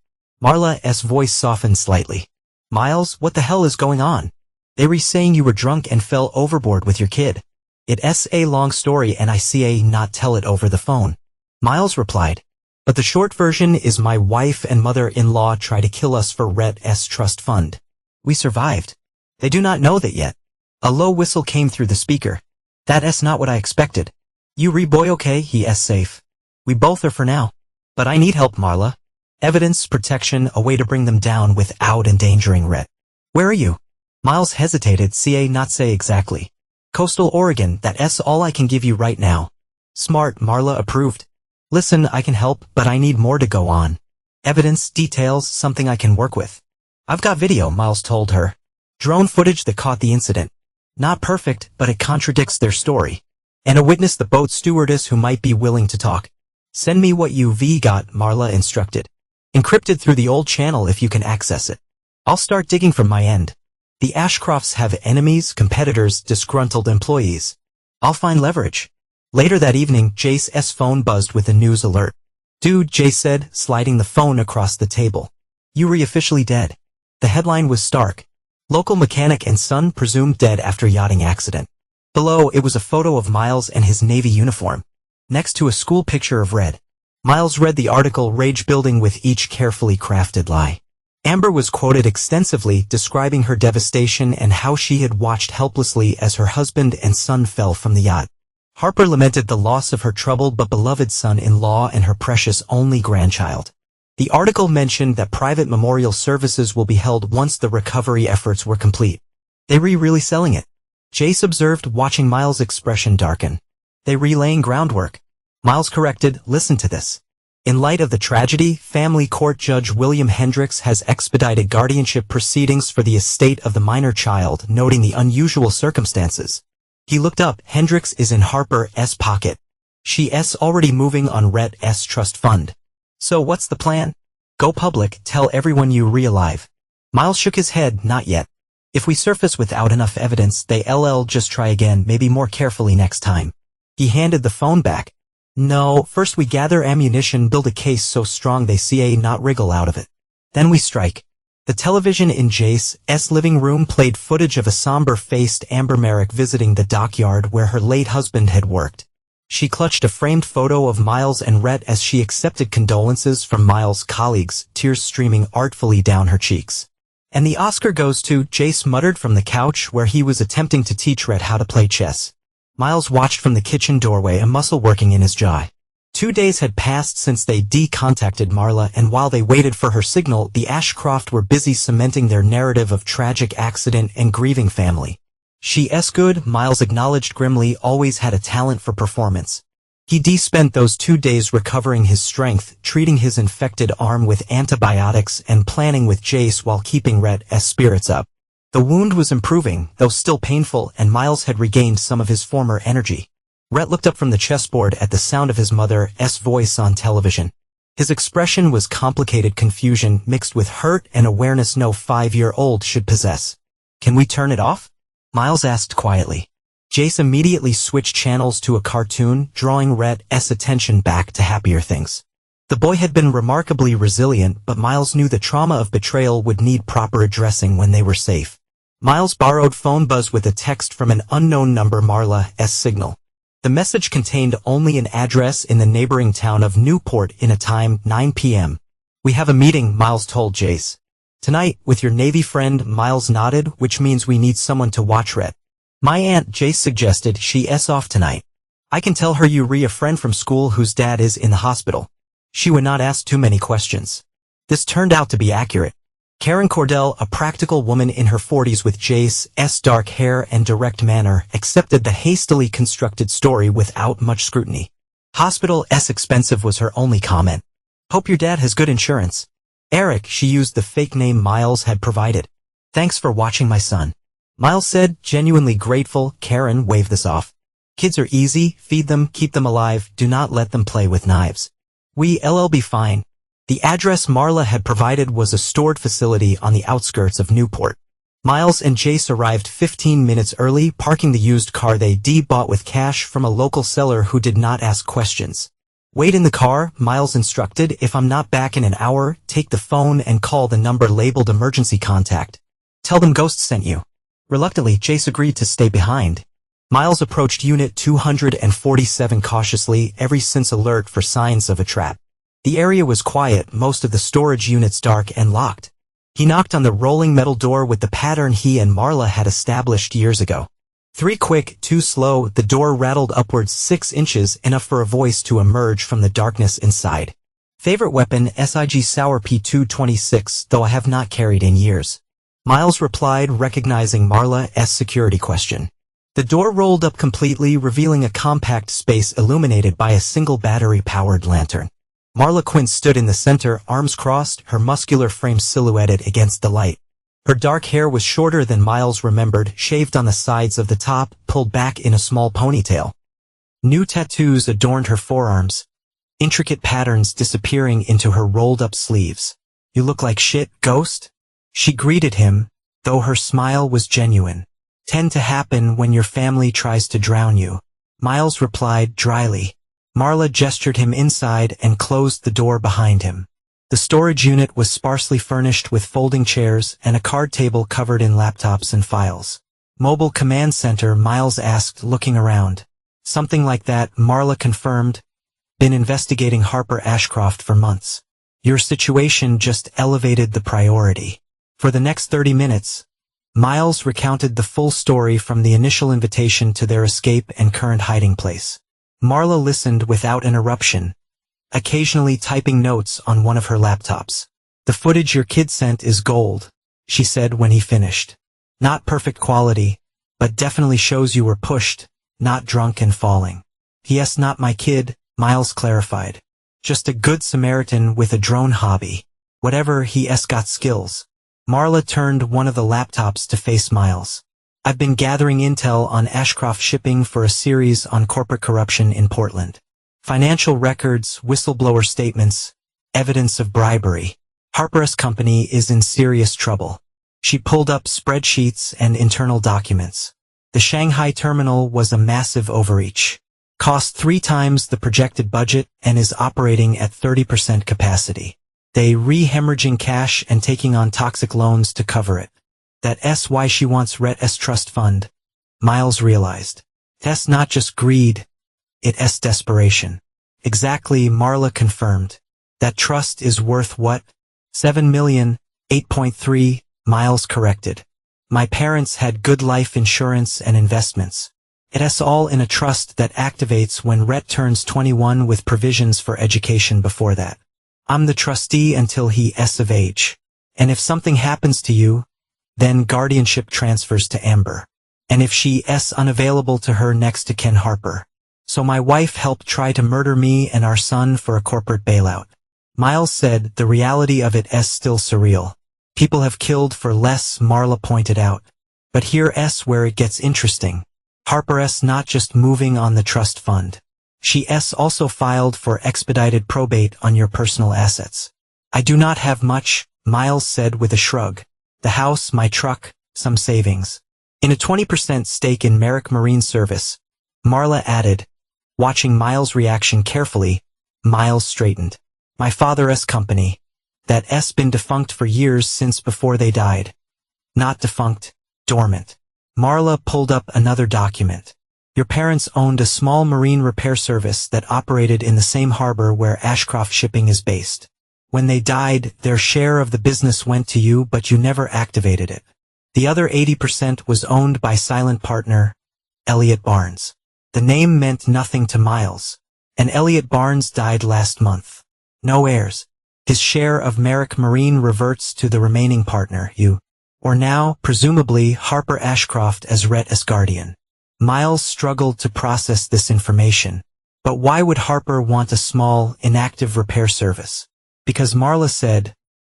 Marla's voice softened slightly. "Miles, what the hell is going on? They were saying you were drunk and fell overboard with your kid. It's a long story and I not tell it over the phone," Miles replied. "But the short version is my wife and mother-in-law tried to kill us for Rhett's trust fund. We survived. They do not know that yet." A low whistle came through the speaker. "That's not what I expected." "You boy okay? He's safe. We both are for now. But I need help, Marla. Evidence, protection, a way to bring them down without endangering Rhett." "Where are you?" Miles hesitated, not say exactly. "Coastal Oregon, that's all I can give you right now." "Smart," Marla approved. "Listen, I can help, but I need more to go on. Evidence, details, something I can work with." "I've got video," Miles told her. "Drone footage that caught the incident. Not perfect, but it contradicts their story. and a witness, the boat stewardess, who might be willing to talk. Send me what you've got, Marla instructed. Encrypted through the old channel if you can access it. I'll start digging from my end. The Ashcrofts have enemies, competitors, disgruntled employees. I'll find leverage. Later that evening, Jace's phone buzzed with a news alert. Dude, Jace said, sliding the phone across the table. Yuri officially dead. The headline was stark. Local mechanic and son presumed dead after yachting accident. Below, it was a photo of Miles and his Navy uniform. Next to a school picture of Red. Miles read the article, rage building with each carefully crafted lie. Amber was quoted extensively, describing her devastation and how she had watched helplessly as her husband and son fell from the yacht. Harper lamented the loss of her troubled but beloved son-in-law and her precious only grandchild. The article mentioned that private memorial services will be held once the recovery efforts were complete. They really selling it? Jace observed, watching Miles' expression darken. They laying groundwork. Miles corrected, listen to this. In light of the tragedy, family court judge William Hendricks has expedited guardianship proceedings for the estate of the minor child, noting the unusual circumstances. He looked up. Hendricks is in Harper's pocket. She's already moving on Rhett's trust fund. So what's the plan? Go public, tell everyone you're alive. Miles shook his head, not yet. If we surface without enough evidence, they'll just try again, maybe more carefully next time. He handed the phone back. No, first we gather ammunition, build a case so strong they see a not wriggle out of it. Then we strike. The television in Jace's living room played footage of a somber-faced Amber Merrick visiting the dockyard where her late husband had worked. She clutched a framed photo of Miles and Rhett as she accepted condolences from Miles' colleagues, tears streaming artfully down her cheeks. And the Oscar goes to, Jace muttered from the couch where he was attempting to teach Rhett how to play chess. Miles watched from the kitchen doorway, a muscle working in his jaw. 2 days had passed since they contacted Marla, and while they waited for her signal, the Ashcroft were busy cementing their narrative of tragic accident and grieving family. She's good, Miles acknowledged grimly, always had a talent for performance. He spent those 2 days recovering his strength, treating his infected arm with antibiotics and planning with Jace while keeping Rhett's spirits up. The wound was improving, though still painful, and Miles had regained some of his former energy. Rhett looked up from the chessboard at the sound of his mother's voice on television. His expression was complicated confusion mixed with hurt and awareness no 5-year-old should possess. Can we turn it off? Miles asked quietly. Jace immediately switched channels to a cartoon, drawing Rhett's attention back to happier things. The boy had been remarkably resilient, but Miles knew the trauma of betrayal would need proper addressing when they were safe. Miles' borrowed phone buzzed with a text from an unknown number, Marla's signal. The message contained only an address in the neighboring town of Newport in a time, 9 p.m. We have a meeting, Miles told Jace. Tonight, with your Navy friend, Miles nodded, which means we need someone to watch Rhett. My aunt, Jace suggested, she's off tonight. I can tell her you're a friend from school whose dad is in the hospital. She would not ask too many questions. This turned out to be accurate. Karen Cordell, a practical woman in her 40s with Jace's dark hair and direct manner, accepted the hastily constructed story without much scrutiny. Hospital's expensive was her only comment. Hope your dad has good insurance. Eric, she used the fake name Miles had provided. Thanks for watching my son. Miles said, genuinely grateful. Karen waved this off. Kids are easy, feed them, keep them alive, do not let them play with knives. We'll be fine. The address Marla had provided was a stored facility on the outskirts of Newport. Miles and Jace arrived 15 minutes early, parking the used car they bought with cash from a local seller who did not ask questions. Wait in the car, Miles instructed. If I'm not back in an hour, take the phone and call the number labeled emergency contact. Tell them Ghost sent you. Reluctantly, Jace agreed to stay behind. Miles approached Unit 247 cautiously, every sense alert for signs of a trap. The area was quiet, most of the storage units dark and locked. He knocked on the rolling metal door with the pattern he and Marla had established years ago. 3 quick, 2 slow, the door rattled upwards 6 inches, enough for a voice to emerge from the darkness inside. Favorite weapon, SIG Sauer P226, though I have not carried in years. Miles replied, recognizing Marla's security question. The door rolled up completely, revealing a compact space illuminated by a single battery-powered lantern. Marla Quinn stood in the center, arms crossed, her muscular frame silhouetted against the light. Her dark hair was shorter than Miles remembered, shaved on the sides of the top, pulled back in a small ponytail. New tattoos adorned her forearms, intricate patterns disappearing into her rolled-up sleeves. "You look like shit, ghost?" She greeted him, though her smile was genuine. "Tend to happen when your family tries to drown you," Miles replied dryly. Marla gestured him inside and closed the door behind him. The storage unit was sparsely furnished with folding chairs and a card table covered in laptops and files. "Mobile command center," Miles asked, looking around. "Something like that," Marla confirmed. "Been investigating Harper Ashcroft for months. Your situation just elevated the priority." For the next 30 minutes, Miles recounted the full story from the initial invitation to their escape and current hiding place. Marla listened without interruption, occasionally typing notes on one of her laptops. "The footage your kid sent is gold," she said when he finished. "Not perfect quality, but definitely shows you were pushed, not drunk and falling." "Yes, not my kid," Miles clarified. "Just a good Samaritan with a drone hobby. Whatever he's got skills." Marla turned one of the laptops to face Miles. "I've been gathering intel on Ashcroft Shipping for a series on corporate corruption in Portland. Financial records, whistleblower statements, evidence of bribery. Harper's company is in serious trouble." She pulled up spreadsheets and internal documents. The Shanghai terminal was a massive overreach. Cost 3 times the projected budget and is operating at 30% capacity. They re-hemorrhaging cash and taking on toxic loans to cover it. That's why she wants Rhett's trust fund, Miles realized. That's not just greed, it's desperation. Exactly, Marla confirmed. That trust is worth what? 7 million, 8.3, Miles corrected. My parents had good life insurance and investments. It's all in a trust that activates when Rhett turns 21 with provisions for education before that. I'm the trustee until he's of age. And if something happens to you, then guardianship transfers to Amber. And if she's unavailable to her next to Ken Harper. So my wife helped try to murder me and our son for a corporate bailout. Miles said the reality of it's still surreal. People have killed for less, Marla pointed out. But here's where it gets interesting. Harper's not just moving on the trust fund. She's also filed for expedited probate on your personal assets. I do not have much, Miles said with a shrug. The house, my truck, some savings. In a 20% stake in Merrick Marine Service, Marla added. Watching Miles' reaction carefully, Miles straightened. My father's company. That's been defunct for years since before they died. Not defunct, dormant. Marla pulled up another document. Your parents owned a small marine repair service that operated in the same harbor where Ashcroft Shipping is based. When they died, their share of the business went to you, but you never activated it. The other 80% was owned by silent partner, Elliot Barnes. The name meant nothing to Miles, and Elliot Barnes died last month. No heirs. His share of Merrick Marine reverts to the remaining partner, you. Or now, presumably, Harper Ashcroft as Rhett's guardian. Miles struggled to process this information. But why would Harper want a small, inactive repair service? Because Marla said,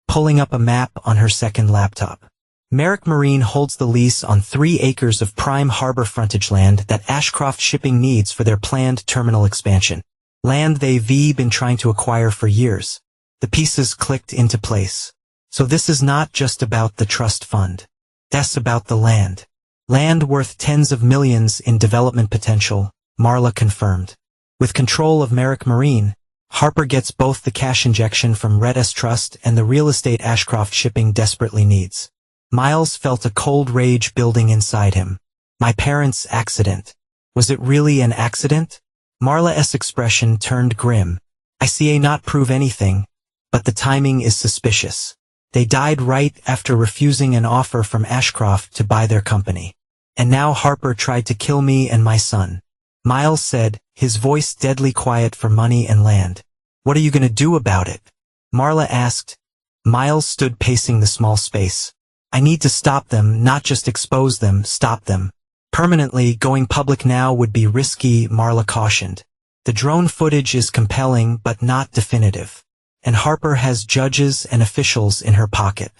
pulling up a map on her second laptop. Merrick Marine holds the lease on 3 acres of prime harbor frontage land that Ashcroft Shipping needs for their planned terminal expansion. Land they've been trying to acquire for years. The pieces clicked into place. So this is not just about the trust fund. That's about the land. Land worth tens of millions in development potential, Marla confirmed. With control of Merrick Marine, Harper gets both the cash injection from Rhett's trust and the real estate Ashcroft Shipping desperately needs. Miles felt a cold rage building inside him. My parents' accident. Was it really an accident? Marla's expression turned grim. I see not prove anything, but the timing is suspicious. They died right after refusing an offer from Ashcroft to buy their company. And now Harper tried to kill me and my son. Miles said, his voice deadly quiet for money and land. What are you going to do about it? Marla asked. Miles stood pacing the small space. I need to stop them, not just expose them, stop them. Permanently, going public now would be risky, Marla cautioned. The drone footage is compelling but not definitive. And Harper has judges and officials in her pocket.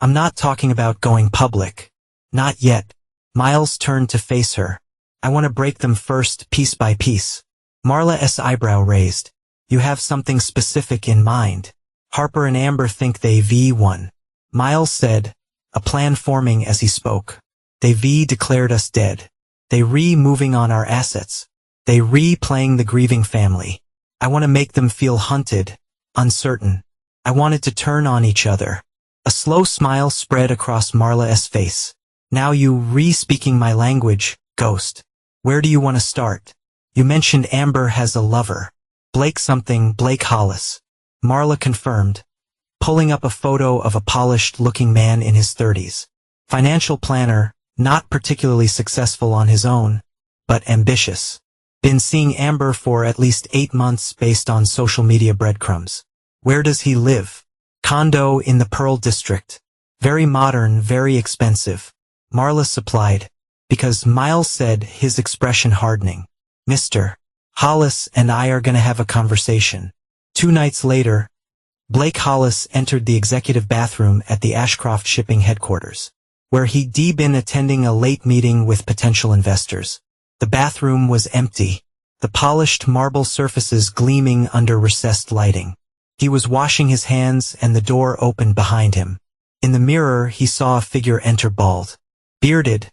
I'm not talking about going public. Not yet. Miles turned to face her. I want to break them first, piece by piece. Marla's eyebrow raised. You have something specific in mind. Harper and Amber think they've won. Miles said, a plan forming as he spoke. They've declared us dead. They moving on our assets. They playing the grieving family. I want to make them feel hunted, uncertain. I wanted to turn on each other. A slow smile spread across Marla's face. Now you speaking my language, ghost. Where do you want to start? You mentioned Amber has a lover. Blake Hollis. Marla confirmed, pulling up a photo of a polished-looking man in his 30s. Financial planner, not particularly successful on his own, but ambitious. Been seeing Amber for at least 8 months based on social media breadcrumbs. Where does he live? Condo in the Pearl District. Very modern, very expensive. Marla supplied, because Miles said, his expression hardening. Mr. Hollis and I are gonna have a conversation. 2 nights later, Blake Hollis entered the executive bathroom at the Ashcroft shipping headquarters, where he'd been attending a late meeting with potential investors. The bathroom was empty, the polished marble surfaces gleaming under recessed lighting. He was washing his hands and the door opened behind him. In the mirror, he saw a figure enter bald, bearded,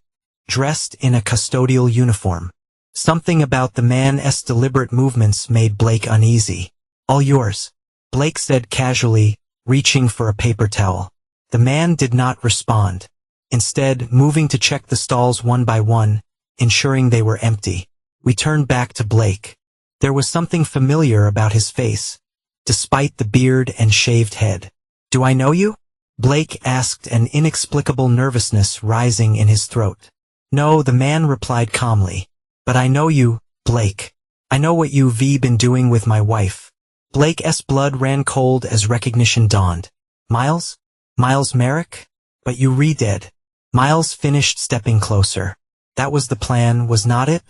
dressed in a custodial uniform. Something about the man's deliberate movements made Blake uneasy. All yours, Blake said casually, reaching for a paper towel. The man did not respond, instead moving to check the stalls one by one, ensuring they were empty. We turned back to Blake. There was something familiar about his face, despite the beard and shaved head. Do I know you? Blake asked, an inexplicable nervousness rising in his throat. No, the man replied calmly. But I know you, Blake. I know what you've been doing with my wife. Blake's blood ran cold as recognition dawned. Miles? Miles Merrick? But you dead. Miles finished stepping closer. That was the plan, was not it?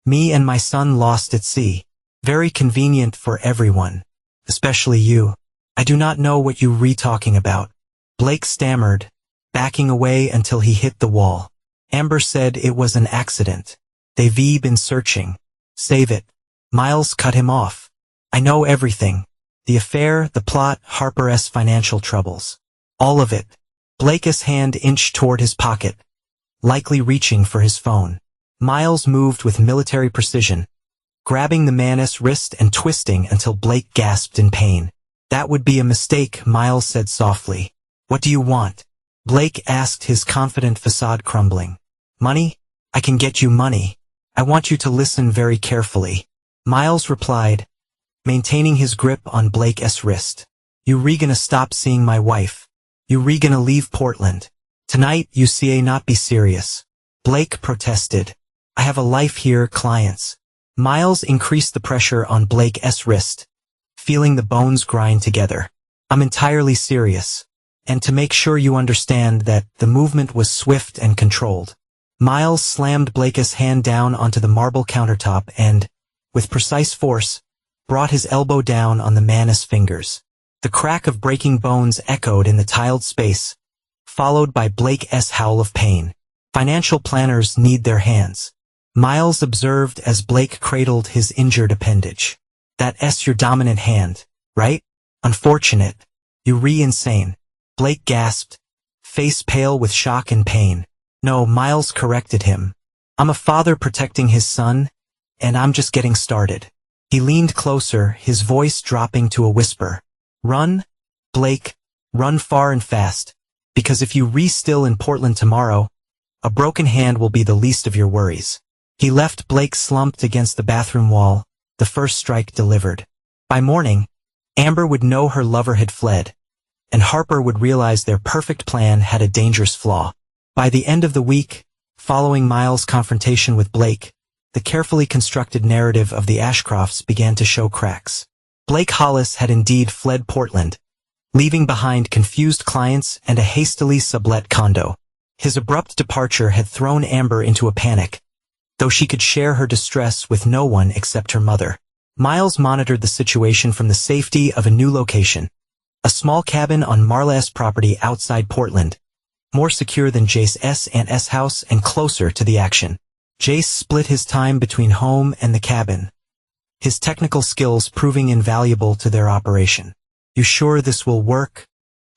Me and my son lost at sea. Very convenient for everyone. Especially you. I do not know what you talking about. Blake stammered, backing away until he hit the wall. Amber said it was an accident. They've been searching. Save it. Miles cut him off. I know everything. The affair, the plot, Harper's financial troubles. All of it. Blake's hand inched toward his pocket, likely reaching for his phone. Miles moved with military precision, grabbing the man's wrist and twisting until Blake gasped in pain. That would be a mistake, Miles said softly. What do you want? Blake asked, his confident facade crumbling. Money? I can get you money. I want you to listen very carefully. Miles replied, maintaining his grip on Blake's wrist. You gonna stop seeing my wife. You gonna leave Portland. Tonight, you not be serious. Blake protested. I have a life here, clients. Miles increased the pressure on Blake's wrist, feeling the bones grind together. I'm entirely serious. And to make sure you understand that the movement was swift and controlled. Miles slammed Blake's hand down onto the marble countertop and, with precise force, brought his elbow down on the man's fingers. The crack of breaking bones echoed in the tiled space, followed by Blake's howl of pain. Financial planners need their hands. Miles observed as Blake cradled his injured appendage. That's your dominant hand, right? Unfortunate. You insane. Blake gasped, face pale with shock and pain. No, Miles corrected him. I'm a father protecting his son, and I'm just getting started. He leaned closer, his voice dropping to a whisper. Run, Blake, run far and fast, because if you still in Portland tomorrow, a broken hand will be the least of your worries. He left Blake slumped against the bathroom wall, the first strike delivered. By morning, Amber would know her lover had fled, and Harper would realize their perfect plan had a dangerous flaw. By the end of the week, following Miles' confrontation with Blake, the carefully constructed narrative of the Ashcrofts began to show cracks. Blake Hollis had indeed fled Portland, leaving behind confused clients and a hastily sublet condo. His abrupt departure had thrown Amber into a panic, though she could share her distress with no one except her mother. Miles monitored the situation from the safety of a new location, a small cabin on Marla's property outside Portland, more secure than Jace's aunt's house and closer to the action. Jace split his time between home and the cabin, his technical skills proving invaluable to their operation. "You sure this will work?"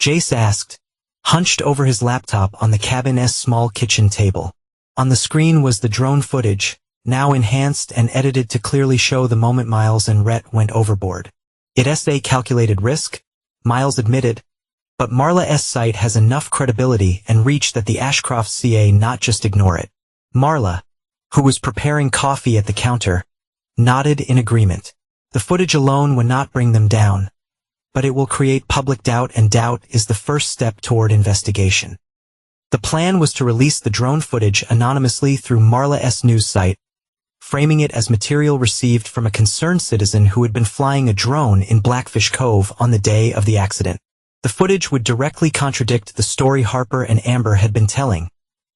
Jace asked, hunched over his laptop on the cabin's small kitchen table. On the screen was the drone footage, now enhanced and edited to clearly show the moment Miles and Rhett went overboard. "It's a calculated risk," Miles admitted, "but Marla's site has enough credibility and reach that the Ashcroft CA not just ignore it." Marla, who was preparing coffee at the counter, nodded in agreement. "The footage alone would not bring them down, but it will create public doubt, and doubt is the first step toward investigation." The plan was to release the drone footage anonymously through Marla's news site, framing it as material received from a concerned citizen who had been flying a drone in Blackfish Cove on the day of the accident. The footage would directly contradict the story Harper and Amber had been telling,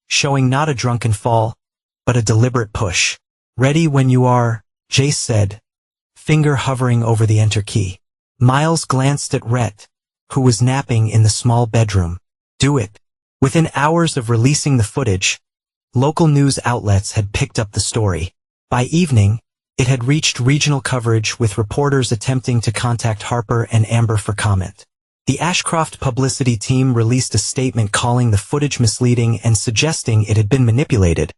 showing not a drunken fall, but a deliberate push. "Ready when you are," Jace said, finger hovering over the enter key. Miles glanced at Rhett, who was napping in the small bedroom. "Do it." Within hours of releasing the footage, local news outlets had picked up the story. By evening, it had reached regional coverage, with reporters attempting to contact Harper and Amber for comment. The Ashcroft publicity team released a statement calling the footage misleading and suggesting it had been manipulated,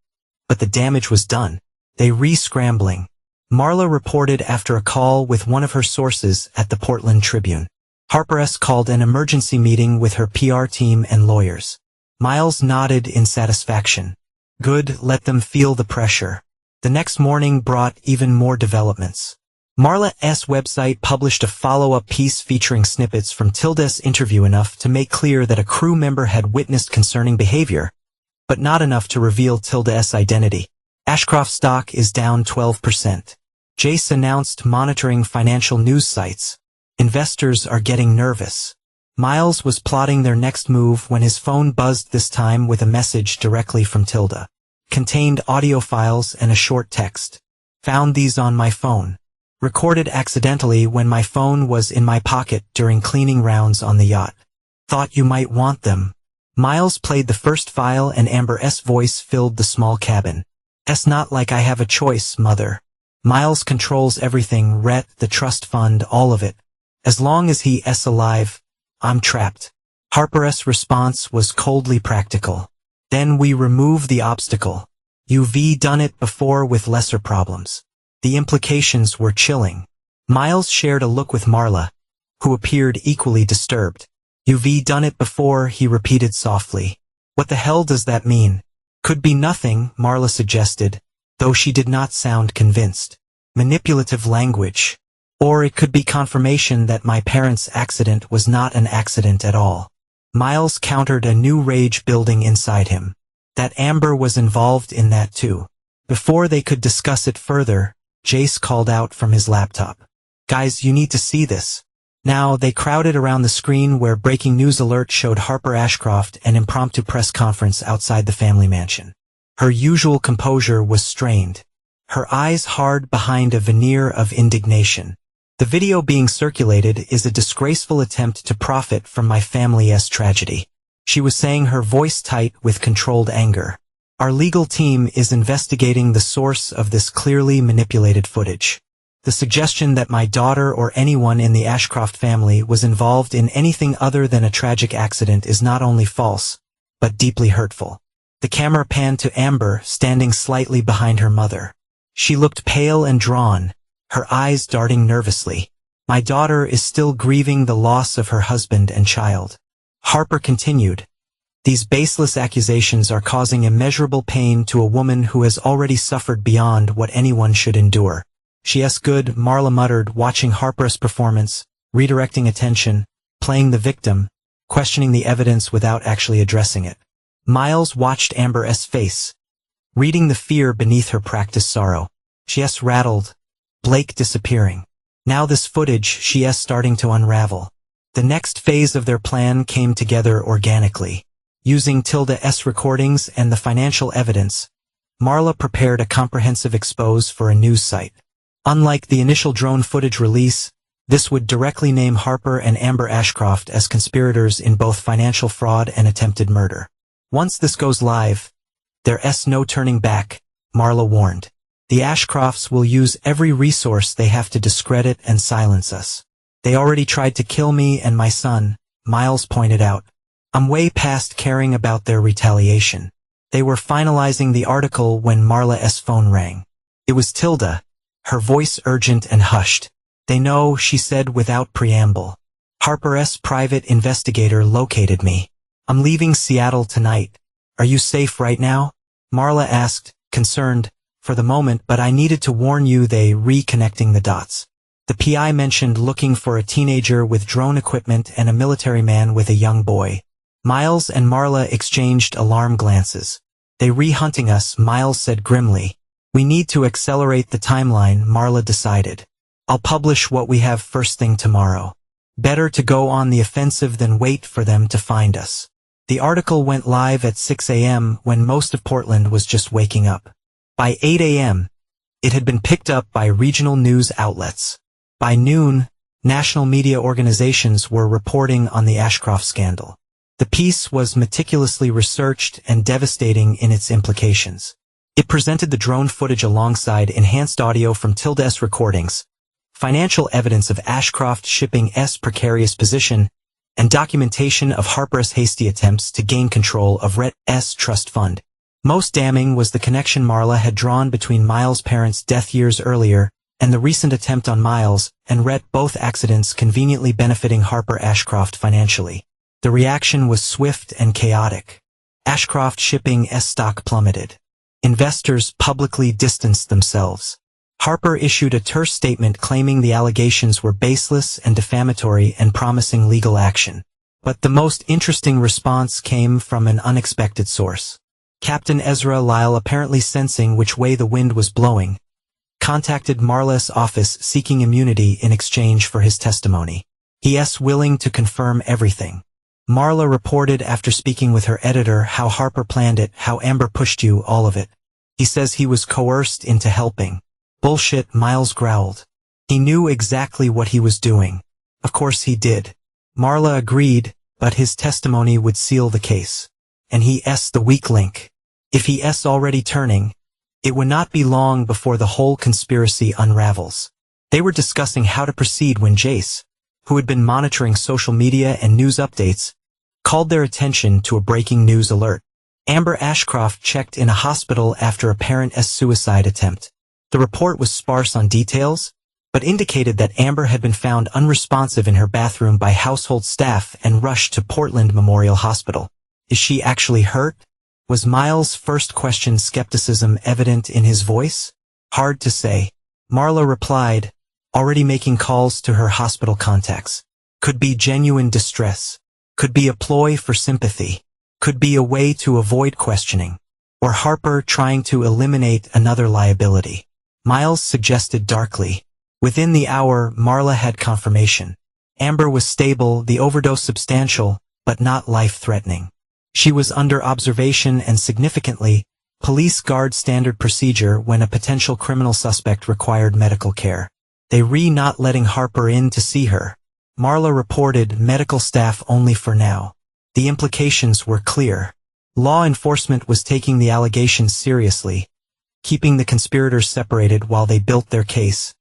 but the damage was done. "They re-scrambling," Marla reported after a call with one of her sources at the Portland Tribune. Harper's called an emergency meeting with her PR team and lawyers. Miles nodded in satisfaction. "Good, let them feel the pressure." The next morning brought even more developments. Marla's website published a follow-up piece featuring snippets from Tilda's interview, enough to make clear that a crew member had witnessed concerning behavior, but not enough to reveal Tilda's identity. "Ashcroft stock is down 12%. Jace announced, monitoring financial news sites. "Investors are getting nervous." Miles was plotting their next move when his phone buzzed, this time with a message directly from Tilda. Contained audio files and a short text. "Found these on my phone. Recorded accidentally when my phone was in my pocket during cleaning rounds on the yacht. Thought you might want them." Miles played the first file and Amber's voice filled the small cabin. "It's not like I have a choice, mother. Miles controls everything, Rhett, the trust fund, all of it. As long as he is alive, I'm trapped." Harper's response was coldly practical. "Then we remove the obstacle. You've done it before with lesser problems." The implications were chilling. Miles shared a look with Marla, who appeared equally disturbed. "You've done it before," he repeated softly. "What the hell does that mean?" "Could be nothing," Marla suggested, though she did not sound convinced. "Manipulative language. Or it could be confirmation that my parents' accident was not an accident at all." Miles countered, a new rage building inside him. That Amber was involved in that too. Before they could discuss it further, Jace called out from his laptop. "Guys, you need to see this." Now they crowded around the screen where breaking news alert showed Harper Ashcroft an impromptu press conference outside the family mansion. Her usual composure was strained, her eyes hard behind a veneer of indignation. "The video being circulated is a disgraceful attempt to profit from my family's tragedy," she was saying, her voice tight with controlled anger. "Our legal team is investigating the source of this clearly manipulated footage. The suggestion that my daughter or anyone in the Ashcroft family was involved in anything other than a tragic accident is not only false, but deeply hurtful." The camera panned to Amber, standing slightly behind her mother. She looked pale and drawn, her eyes darting nervously. "My daughter is still grieving the loss of her husband and child." Harper continued, "These baseless accusations are causing immeasurable pain to a woman who has already suffered beyond what anyone should endure." "She's good," Marla muttered, watching Harper's performance, redirecting attention, playing the victim, questioning the evidence without actually addressing it. Miles watched Amber's face, reading the fear beneath her practiced sorrow. "She's rattled. Blake disappearing. Now this footage, she's starting to unravel." The next phase of their plan came together organically. Using Tilda's recordings and the financial evidence, Marla prepared a comprehensive expose for a news site. Unlike the initial drone footage release, this would directly name Harper and Amber Ashcroft as conspirators in both financial fraud and attempted murder. "Once this goes live, there's no turning back," Marla warned. The Ashcrofts will use every resource they have to discredit and silence us. They already tried to kill me and my son, Miles pointed out. I'm way past caring about their retaliation. They were finalizing the article when Marla's phone rang. It was Tilda, her voice urgent and hushed. They know, she said without preamble. Harper's private investigator located me. I'm leaving Seattle tonight. Are you safe right now? Marla asked, concerned, for the moment, but I needed to warn you. They reconnecting the dots. The PI mentioned looking for a teenager with drone equipment and a military man with a young boy. Miles and Marla exchanged alarm glances. They re-hunting us, Miles said grimly. We need to accelerate the timeline, Marla decided. I'll publish what we have first thing tomorrow. Better to go on the offensive than wait for them to find us. The article went live at 6 a.m. when most of Portland was just waking up. By 8 a.m., it had been picked up by regional news outlets. By noon, national media organizations were reporting on the Ashcroft scandal. The piece was meticulously researched and devastating in its implications. It presented the drone footage alongside enhanced audio from Tilda's recordings, financial evidence of Ashcroft Shipping's precarious position, and documentation of Harper's hasty attempts to gain control of Rhett's trust fund. Most damning was the connection Marla had drawn between Miles' parents' death years earlier and the recent attempt on Miles and Rhett, both accidents conveniently benefiting Harper Ashcroft financially. The reaction was swift and chaotic. Ashcroft Shipping's stock plummeted. Investors publicly distanced themselves. Harper issued a terse statement claiming the allegations were baseless and defamatory and promising legal action. But the most interesting response came from an unexpected source. Captain Ezra Lyle, apparently sensing which way the wind was blowing, contacted Marla's office seeking immunity in exchange for his testimony. He's willing to confirm everything. Marla reported after speaking with her editor how Harper planned it, how Amber pushed you, all of it. He says he was coerced into helping. Bullshit, Miles growled. He knew exactly what he was doing. Of course he did. Marla agreed, but his testimony would seal the case. And he's the weak link. If he's already turning, it would not be long before the whole conspiracy unravels. They were discussing how to proceed when Jace, who had been monitoring social media and news updates, called their attention to a breaking news alert. Amber Ashcroft checked in a hospital after a parent's suicide attempt. The report was sparse on details, but indicated that Amber had been found unresponsive in her bathroom by household staff and rushed to Portland Memorial Hospital. Is she actually hurt? Was Miles' first question, skepticism evident in his voice? Hard to say. Marla replied, already making calls to her hospital contacts. Could be genuine distress. Could be a ploy for sympathy. Could be a way to avoid questioning. Or Harper trying to eliminate another liability. Miles suggested darkly. Within the hour, Marla had confirmation. Amber was stable, the overdose substantial, but not life-threatening. She was under observation and significantly, police guard standard procedure when a potential criminal suspect required medical care. They not letting Harper in to see her. Marla reported medical staff only for now. The implications were clear. Law enforcement was taking the allegations seriously, keeping the conspirators separated while they built their case.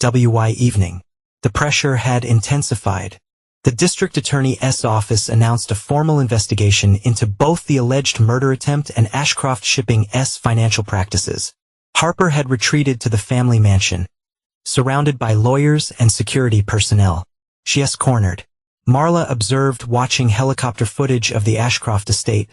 Evening. The pressure had intensified. The district attorney's office announced a formal investigation into both the alleged murder attempt and Ashcroft Shipping's financial practices. Harper had retreated to the family mansion, surrounded by lawyers and security personnel. She's cornered. Marla observed watching helicopter footage of the Ashcroft estate,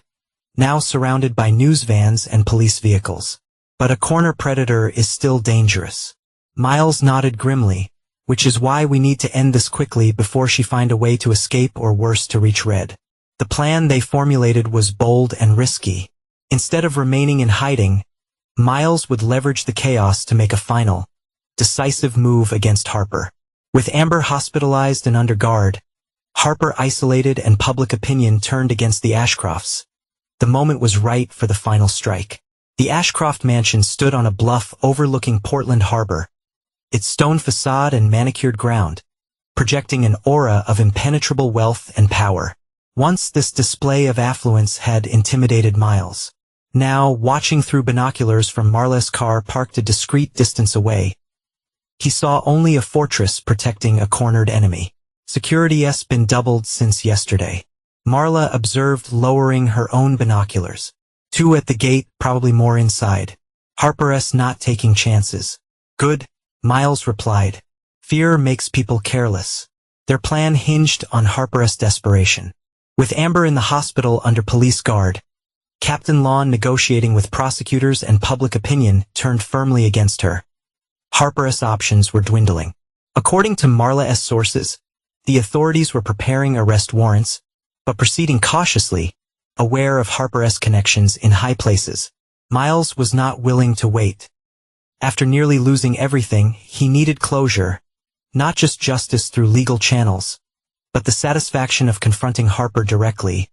now surrounded by news vans and police vehicles. But a corner predator is still dangerous. Miles nodded grimly, which is why we need to end this quickly before she find a way to escape or worse to reach Red. The plan they formulated was bold and risky. Instead of remaining in hiding, Miles would leverage the chaos to make a final, decisive move against Harper. With Amber hospitalized and under guard, Harper isolated and public opinion turned against the Ashcrofts. The moment was right for the final strike. The Ashcroft mansion stood on a bluff overlooking Portland Harbor, its stone facade and manicured ground, projecting an aura of impenetrable wealth and power. Once this display of affluence had intimidated Miles. Now, watching through binoculars from Marla's car parked a discreet distance away, he saw only a fortress protecting a cornered enemy. Security's been doubled since yesterday. Marla observed, lowering her own binoculars. 2 at the gate, probably more inside. Harper's not taking chances. Good, Miles replied. Fear makes people careless. Their plan hinged on Harper's desperation. With Amber in the hospital under police guard, Captain Lawn negotiating with prosecutors and public opinion turned firmly against her. Harper's options were dwindling. According to Marla's sources, the authorities were preparing arrest warrants, but proceeding cautiously, aware of Harper's connections in high places. Miles was not willing to wait. After nearly losing everything, he needed closure, not just justice through legal channels, but the satisfaction of confronting Harper directly,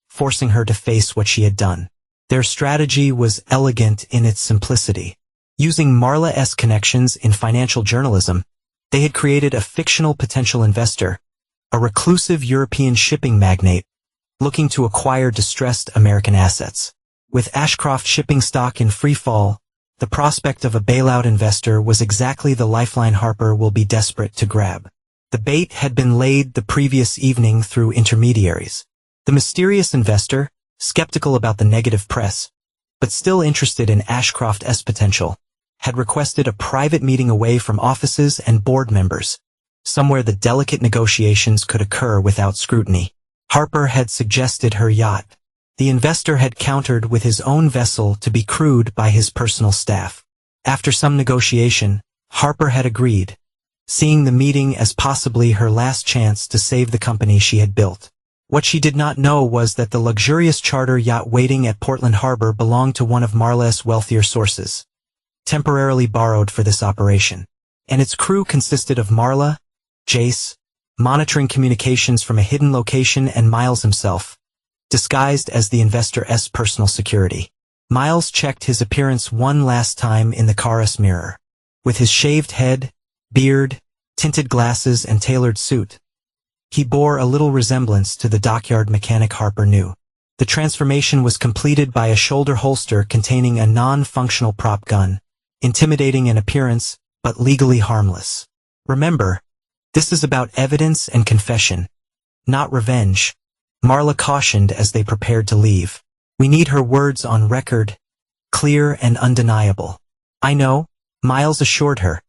forcing her to face what she had done. Their strategy was elegant in its simplicity. Using Marla's connections in financial journalism, they had created a fictional potential investor, a reclusive European shipping magnate, looking to acquire distressed American assets. With Ashcroft shipping stock in free fall, the prospect of a bailout investor was exactly the lifeline Harper will be desperate to grab. The bait had been laid the previous evening through intermediaries. The mysterious investor, skeptical about the negative press, but still interested in Ashcroft's potential, had requested a private meeting away from offices and board members, somewhere the delicate negotiations could occur without scrutiny. Harper had suggested her yacht. The investor had countered with his own vessel to be crewed by his personal staff. After some negotiation, Harper had agreed, seeing the meeting as possibly her last chance to save the company she had built. What she did not know was that the luxurious charter yacht waiting at Portland Harbor belonged to one of Marla's wealthier sources, temporarily borrowed for this operation. And its crew consisted of Marla, Jace, monitoring communications from a hidden location, and Miles himself, disguised as the investor's personal security. Miles checked his appearance one last time in the car's mirror. With his shaved head, beard, tinted glasses, and tailored suit, he bore a little resemblance to the dockyard mechanic Harper knew. The transformation was completed by a shoulder holster containing a non-functional prop gun, intimidating in appearance, but legally harmless. Remember, this is about evidence and confession, not revenge, Marla cautioned as they prepared to leave. We need her words on record, clear and undeniable. I know, Miles assured her,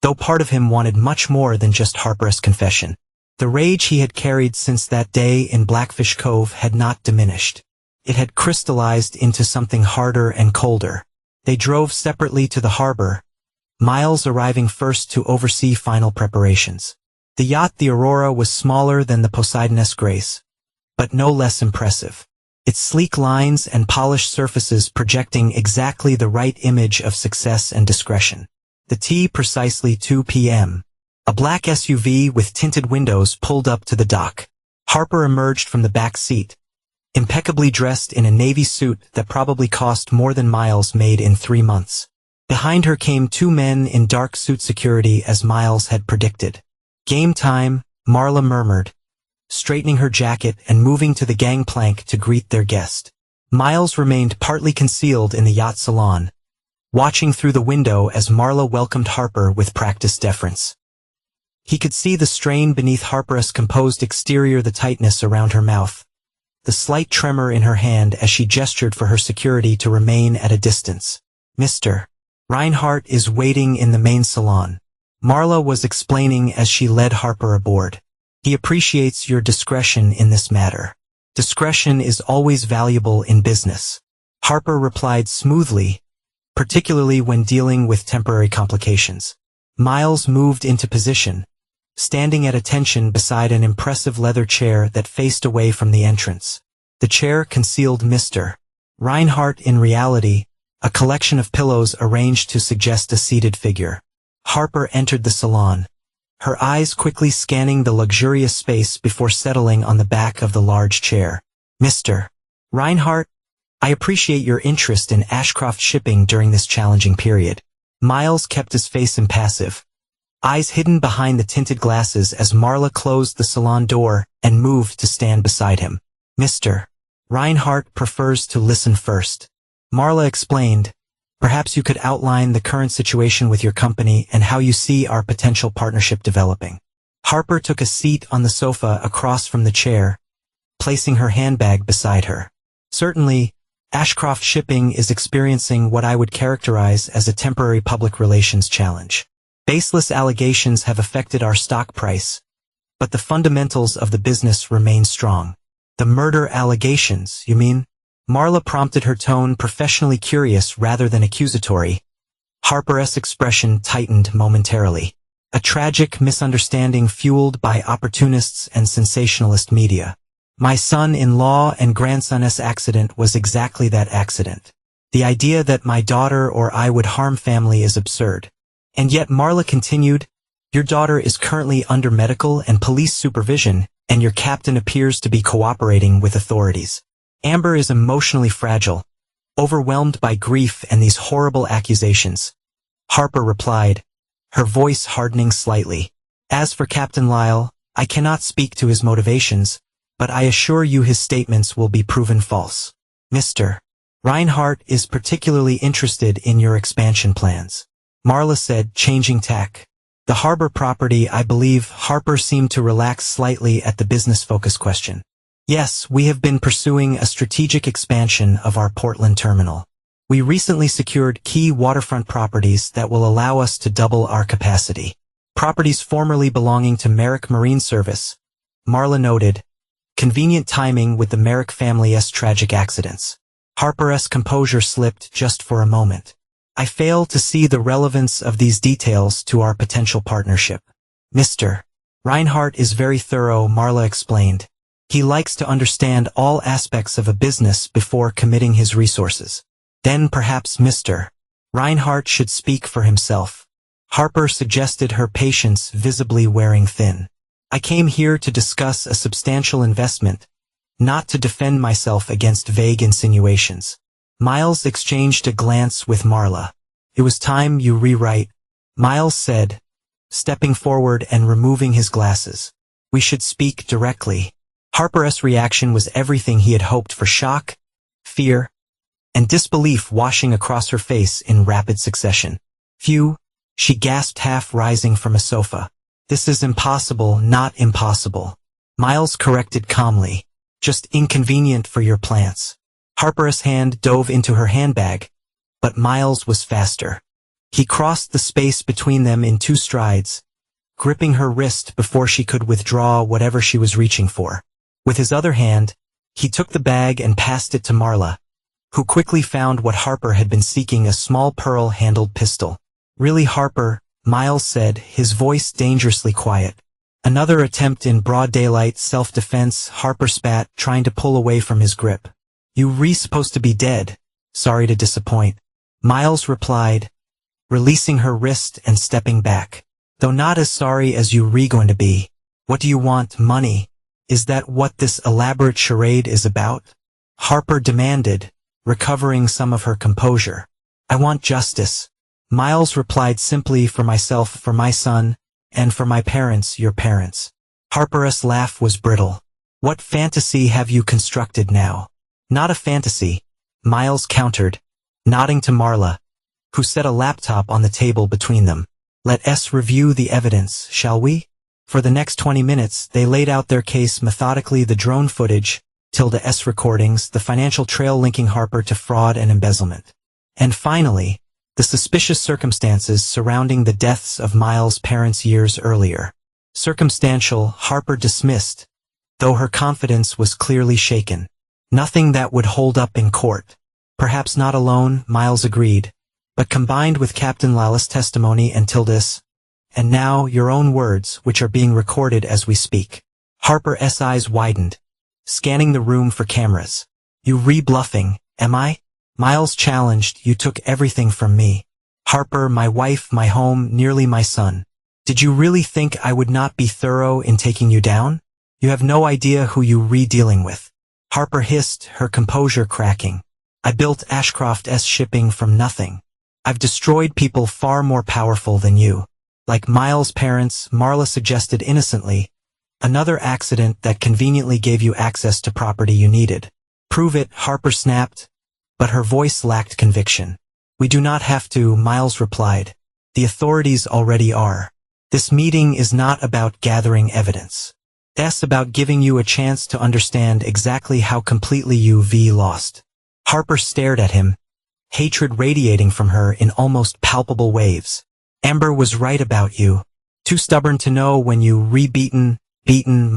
though part of him wanted much more than just Harper's confession. The rage he had carried since that day in Blackfish Cove had not diminished. It had crystallized into something harder and colder. They drove separately to the harbor, Miles arriving first to oversee final preparations. The yacht, the Aurora, was smaller than the Poseidon's Grace, but no less impressive. Its sleek lines and polished surfaces projecting exactly the right image of success and discretion. The T precisely 2 p.m. A black SUV with tinted windows pulled up to the dock. Harper emerged from the back seat, impeccably dressed in a navy suit that probably cost more than Miles made in 3 months. Behind her came 2 men in dark suit security as Miles had predicted. Game time, Marla murmured, straightening her jacket and moving to the gangplank to greet their guest. Miles remained partly concealed in the yacht salon, watching through the window as Marla welcomed Harper with practiced deference. He could see the strain beneath Harper's composed exterior, the tightness around her mouth, the slight tremor in her hand as she gestured for her security to remain at a distance. Mr. Reinhardt is waiting in the main salon, Marla was explaining as she led Harper aboard. He appreciates your discretion in this matter. Discretion is always valuable in business, Harper replied smoothly, particularly when dealing with temporary complications. Miles moved into position, standing at attention beside an impressive leather chair that faced away from the entrance. The chair concealed Mr. Reinhardt, in reality, a collection of pillows arranged to suggest a seated figure. Harper entered the salon, her eyes quickly scanning the luxurious space before settling on the back of the large chair. Mr. Reinhardt, I appreciate your interest in Ashcroft shipping during this challenging period. Miles kept his face impassive, eyes hidden behind the tinted glasses as Marla closed the salon door and moved to stand beside him. Mr. Reinhardt prefers to listen first, Marla explained, perhaps you could outline the current situation with your company and how you see our potential partnership developing. Harper took a seat on the sofa across from the chair, placing her handbag beside her. Certainly, Ashcroft Shipping is experiencing what I would characterize as a temporary public relations challenge. Baseless allegations have affected our stock price, but the fundamentals of the business remain strong. The murder allegations, you mean? Marla prompted, her tone professionally curious rather than accusatory. Harper's expression tightened momentarily. A tragic misunderstanding fueled by opportunists and sensationalist media. My son-in-law and grandson's accident was exactly that accident. The idea that my daughter or I would harm family is absurd. And yet, Marla continued, your daughter is currently under medical and police supervision, and your captain appears to be cooperating with authorities. Amber is emotionally fragile, overwhelmed by grief and these horrible accusations. Harper replied, her voice hardening slightly. As for Captain Lyle, I cannot speak to his motivations, but I assure you his statements will be proven false. Mr. Reinhardt is particularly interested in your expansion plans, Marla said, changing tack. The harbor property, I believe. Harper seemed to relax slightly at the business-focused question. Yes, we have been pursuing a strategic expansion of our Portland terminal. We recently secured key waterfront properties that will allow us to double our capacity. Properties formerly belonging to Merrick Marine Service, Marla noted. Convenient timing with the Merrick family's tragic accidents. Harper's composure slipped just for a moment. I fail to see the relevance of these details to our potential partnership. Mr. Reinhardt is very thorough, Marla explained. He likes to understand all aspects of a business before committing his resources. Then perhaps Mr. Reinhardt should speak for himself. Harper suggested, her patience visibly wearing thin. I came here to discuss a substantial investment, not to defend myself against vague insinuations. Miles exchanged a glance with Marla. It was time you rewrite, Miles said, stepping forward and removing his glasses. We should speak directly. Harper's reaction was everything he had hoped for: shock, fear, and disbelief washing across her face in rapid succession. Phew, she gasped, half rising from a sofa. This is impossible. Not impossible, Miles corrected calmly. Just inconvenient for your plants. Harper's hand dove into her handbag, but Miles was faster. He crossed the space between them in 2 strides, gripping her wrist before she could withdraw whatever she was reaching for. With his other hand, he took the bag and passed it to Marla, who quickly found what Harper had been seeking: a small pearl-handled pistol. Really, Harper, Miles said, his voice dangerously quiet. Another attempt in broad daylight self-defense, Harper spat, trying to pull away from his grip. You supposed to be dead. Sorry to disappoint, Miles replied, releasing her wrist and stepping back. Though not as sorry as you going to be. What do you want? Money? Is that what this elaborate charade is about? Harper demanded, recovering some of her composure. I want justice, Miles replied simply. For myself, for my son, and for my parents, your parents. Harper's laugh was brittle. What fantasy have you constructed now? Not a fantasy, Miles countered, nodding to Marla, who set a laptop on the table between them. Let us review the evidence, shall we? For the next 20 minutes, they laid out their case methodically: the drone footage, ~S recordings, the financial trail linking Harper to fraud and embezzlement. And finally, the suspicious circumstances surrounding the deaths of Miles' parents years earlier. Circumstantial, Harper dismissed, though her confidence was clearly shaken. Nothing that would hold up in court. Perhaps not alone, Miles agreed, but combined with Captain Lyle's testimony and ~S. And now, your own words, which are being recorded as we speak. Harper's eyes widened, scanning the room for cameras. You bluffing, am I? Miles challenged. You took everything from me. Harper, my wife, my home, nearly my son. Did you really think I would not be thorough in taking you down? You have no idea who you dealing with. Harper hissed, her composure cracking. I built Ashcroft's Shipping from nothing. I've destroyed people far more powerful than you. Like Miles' parents, Marla suggested innocently. Another accident that conveniently gave you access to property you needed. Prove it, Harper snapped. but her voice lacked conviction. "We do not have to," Miles replied. "The authorities already are. This meeting is not about gathering evidence. It's about giving you a chance to understand exactly how completely you've lost." Harper stared at him, hatred radiating from her in almost palpable waves. "Amber was right about you. Too stubborn to know when you beaten,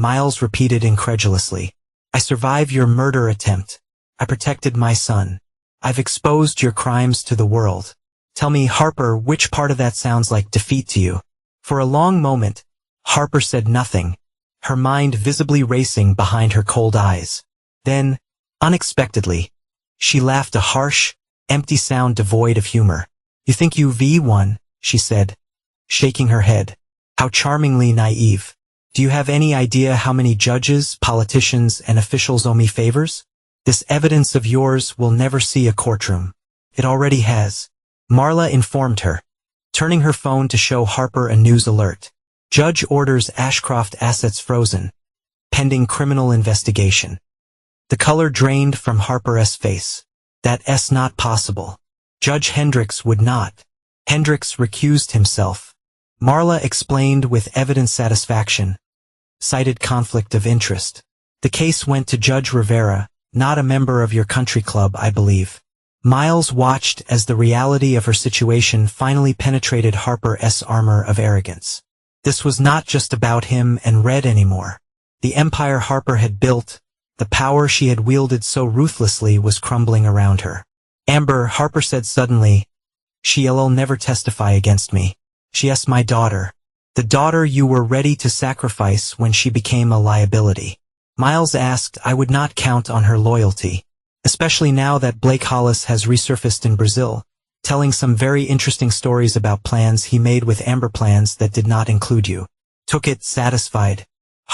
Miles repeated incredulously. "I survived your murder attempt. I protected my son. I've exposed your crimes to the world. Tell me, Harper, which part of that sounds like defeat to you?" For a long moment, Harper said nothing, her mind visibly racing behind her cold eyes. Then, unexpectedly, she laughed, a harsh, empty sound devoid of humor. "You think you've won," she said, shaking her head. "How charmingly naive. Do you have any idea how many judges, politicians, and officials owe me favors? This evidence of yours will never see a courtroom. It already has," Marla informed her, turning her phone to show Harper a news alert. "Judge orders Ashcroft assets frozen, pending criminal investigation." The color drained from Harper's face. "That's not possible. Judge Hendricks would not." "Hendricks recused himself," Marla explained with evident satisfaction. "Cited conflict of interest. The case went to Judge Rivera, not a member of your country club, I believe." Miles watched as the reality of her situation finally penetrated Harper's armor of arrogance. This was not just about him and Red anymore. The empire Harper had built, the power she had wielded so ruthlessly, was crumbling around her. "Amber," Harper said suddenly, "she'll never testify against me. She's my daughter. The daughter you were ready to sacrifice when she became a liability." Miles asked. "I would not count on her loyalty, especially now that Blake Hollis has resurfaced in Brazil, telling some very interesting stories about plans he made with Amber, plans that did not include you." "Took it, satisfied."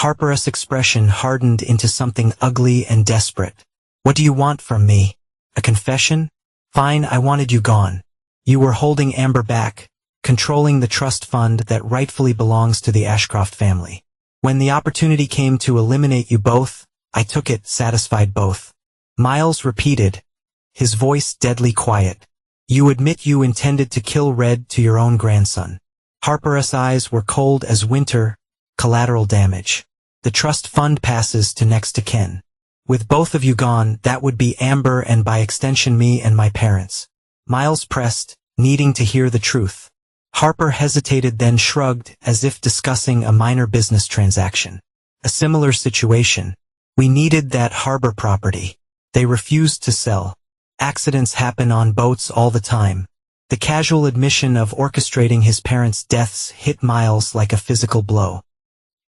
Harper's expression hardened into something ugly and desperate. "What do you want from me? A confession? Fine, I wanted you gone. You were holding Amber back, controlling the trust fund that rightfully belongs to the Ashcroft family. When the opportunity came to eliminate you both, I took it, satisfied both." Miles repeated, his voice deadly quiet. "You admit you intended to kill Red to your own grandson." Harper's eyes were cold as winter. "Collateral damage. The trust fund passes to next to kin. With both of you gone, that would be Amber and by extension me and my parents." Miles pressed, needing to hear the truth. Harper hesitated, then shrugged, as if discussing a minor business transaction. "A similar situation. We needed that harbor property. They refused to sell. Accidents happen on boats all the time." The casual admission of orchestrating his parents' deaths hit Miles like a physical blow.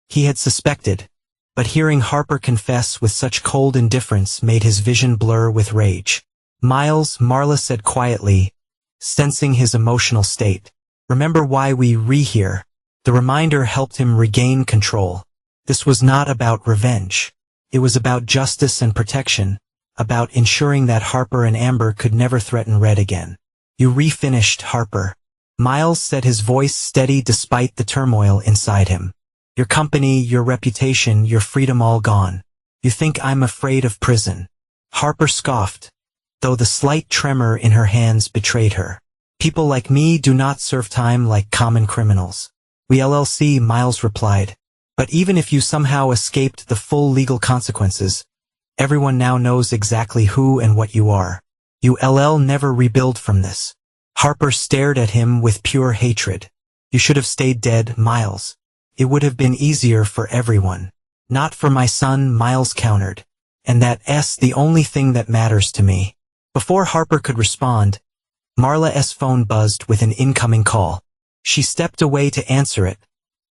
He had suspected, but hearing Harper confess with such cold indifference made his vision blur with rage. "Miles," Marla said quietly, sensing his emotional state, "remember why we here." The reminder helped him regain control. This was not about revenge. It was about justice and protection, about ensuring that Harper and Amber could never threaten Red again. "You finished, Harper?" Miles said, his voice steady despite the turmoil inside him. "Your company, your reputation, your freedom all gone. You think I'm afraid of prison?" Harper scoffed, though the slight tremor in her hands betrayed her. "People like me do not serve time like common criminals." "We LLC," Miles replied. "But even if you somehow escaped the full legal consequences, everyone now knows exactly who and what you are. You'll never rebuild from this." Harper stared at him with pure hatred. "You should have stayed dead, Miles. It would have been easier for everyone." "Not for my son," Miles countered. "And that's the only thing that matters to me." Before Harper could respond, Marla's phone buzzed with an incoming call. She stepped away to answer it,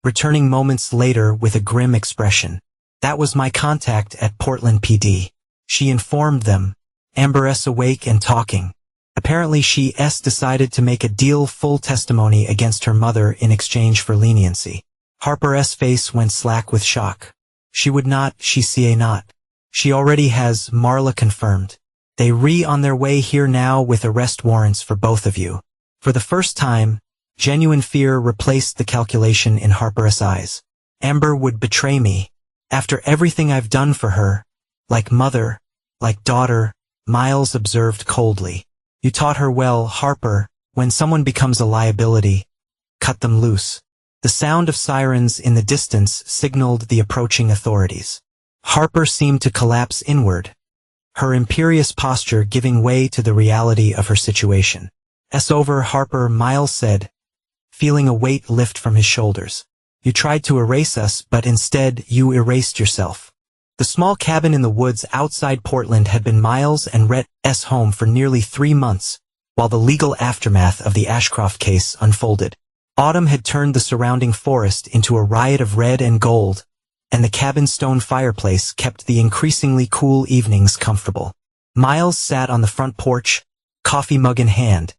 returning moments later with a grim expression. "That was my contact at Portland PD. She informed them. Amber's awake and talking. Apparently she's decided to make a deal, full testimony against her mother in exchange for leniency." Harper's face went slack with shock. "She would not, she not. She already has," Marla confirmed. "They on their way here now with arrest warrants for both of you." For the first time, genuine fear replaced the calculation in Harper's eyes. "Amber would betray me. After everything I've done for her, like mother, like daughter, Miles observed coldly. You taught her well, Harper. When someone becomes a liability, cut them loose. The sound of sirens in the distance signaled the approaching authorities. Harper seemed to collapse inward, her imperious posture giving way to the reality of her situation. "It's over, Harper," Miles said, feeling a weight lift from his shoulders. "You tried to erase us, but instead you erased yourself." The small cabin in the woods outside Portland had been Miles and Rhett's home for nearly 3 months, while the legal aftermath of the Ashcroft case unfolded. Autumn had turned the surrounding forest into a riot of red and gold, and the cabin's stone fireplace kept the increasingly cool evenings comfortable. Miles sat on the front porch, coffee mug in hand,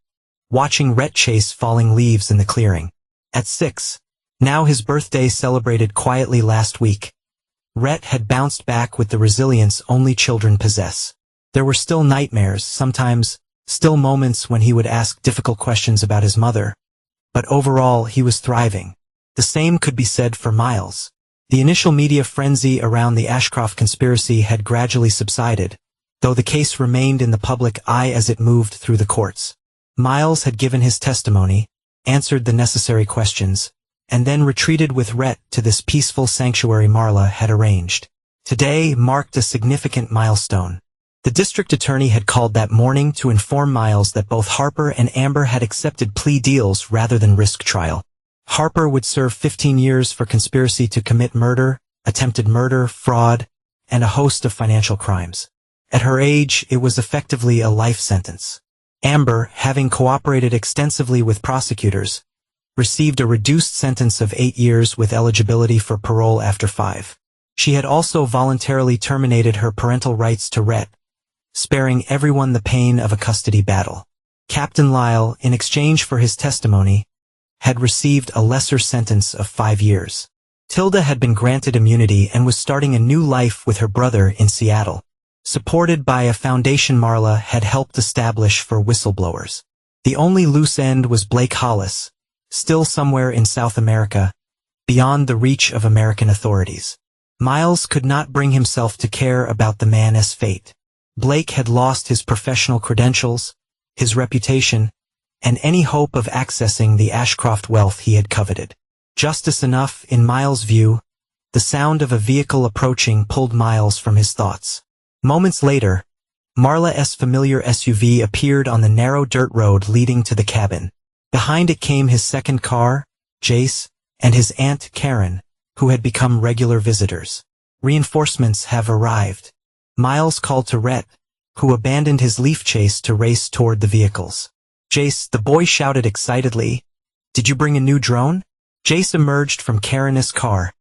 watching Rhett chase falling leaves in the clearing. At 6, now his birthday celebrated quietly last week, Rhett had bounced back with the resilience only children possess. There were still nightmares, sometimes, still moments when he would ask difficult questions about his mother, but overall he was thriving. The same could be said for Miles. The initial media frenzy around the Ashcroft conspiracy had gradually subsided, though the case remained in the public eye as it moved through the courts. Miles had given his testimony, answered the necessary questions, and then retreated with Rhett to this peaceful sanctuary Marla had arranged. Today marked a significant milestone. The district attorney had called that morning to inform Miles that both Harper and Amber had accepted plea deals rather than risk trial. Harper would serve 15 years for conspiracy to commit murder, attempted murder, fraud, and a host of financial crimes. At her age, it was effectively a life sentence. Amber, having cooperated extensively with prosecutors, received a reduced sentence of 8 years with eligibility for parole after 5. She had also voluntarily terminated her parental rights to Rhett, sparing everyone the pain of a custody battle. Captain Lyle, in exchange for his testimony, had received a lesser sentence of 5 years. Tilda had been granted immunity and was starting a new life with her brother in Seattle, supported by a foundation Marla had helped establish for whistleblowers. The only loose end was Blake Hollis, still somewhere in South America, beyond the reach of American authorities. Miles could not bring himself to care about the man's fate. Blake had lost his professional credentials, his reputation, and any hope of accessing the Ashcroft wealth he had coveted. Justice enough, in Miles' view, the sound of a vehicle approaching pulled Miles from his thoughts. Moments later, Marla's familiar SUV appeared on the narrow dirt road leading to the cabin. Behind it came his second car, Jace, and his aunt Karen, who had become regular visitors. "Reinforcements have arrived," Miles called to Rhett, who abandoned his leaf chase to race toward the vehicles. "Jace," the boy shouted excitedly, "did you bring a new drone?" Jace emerged from Karen's car,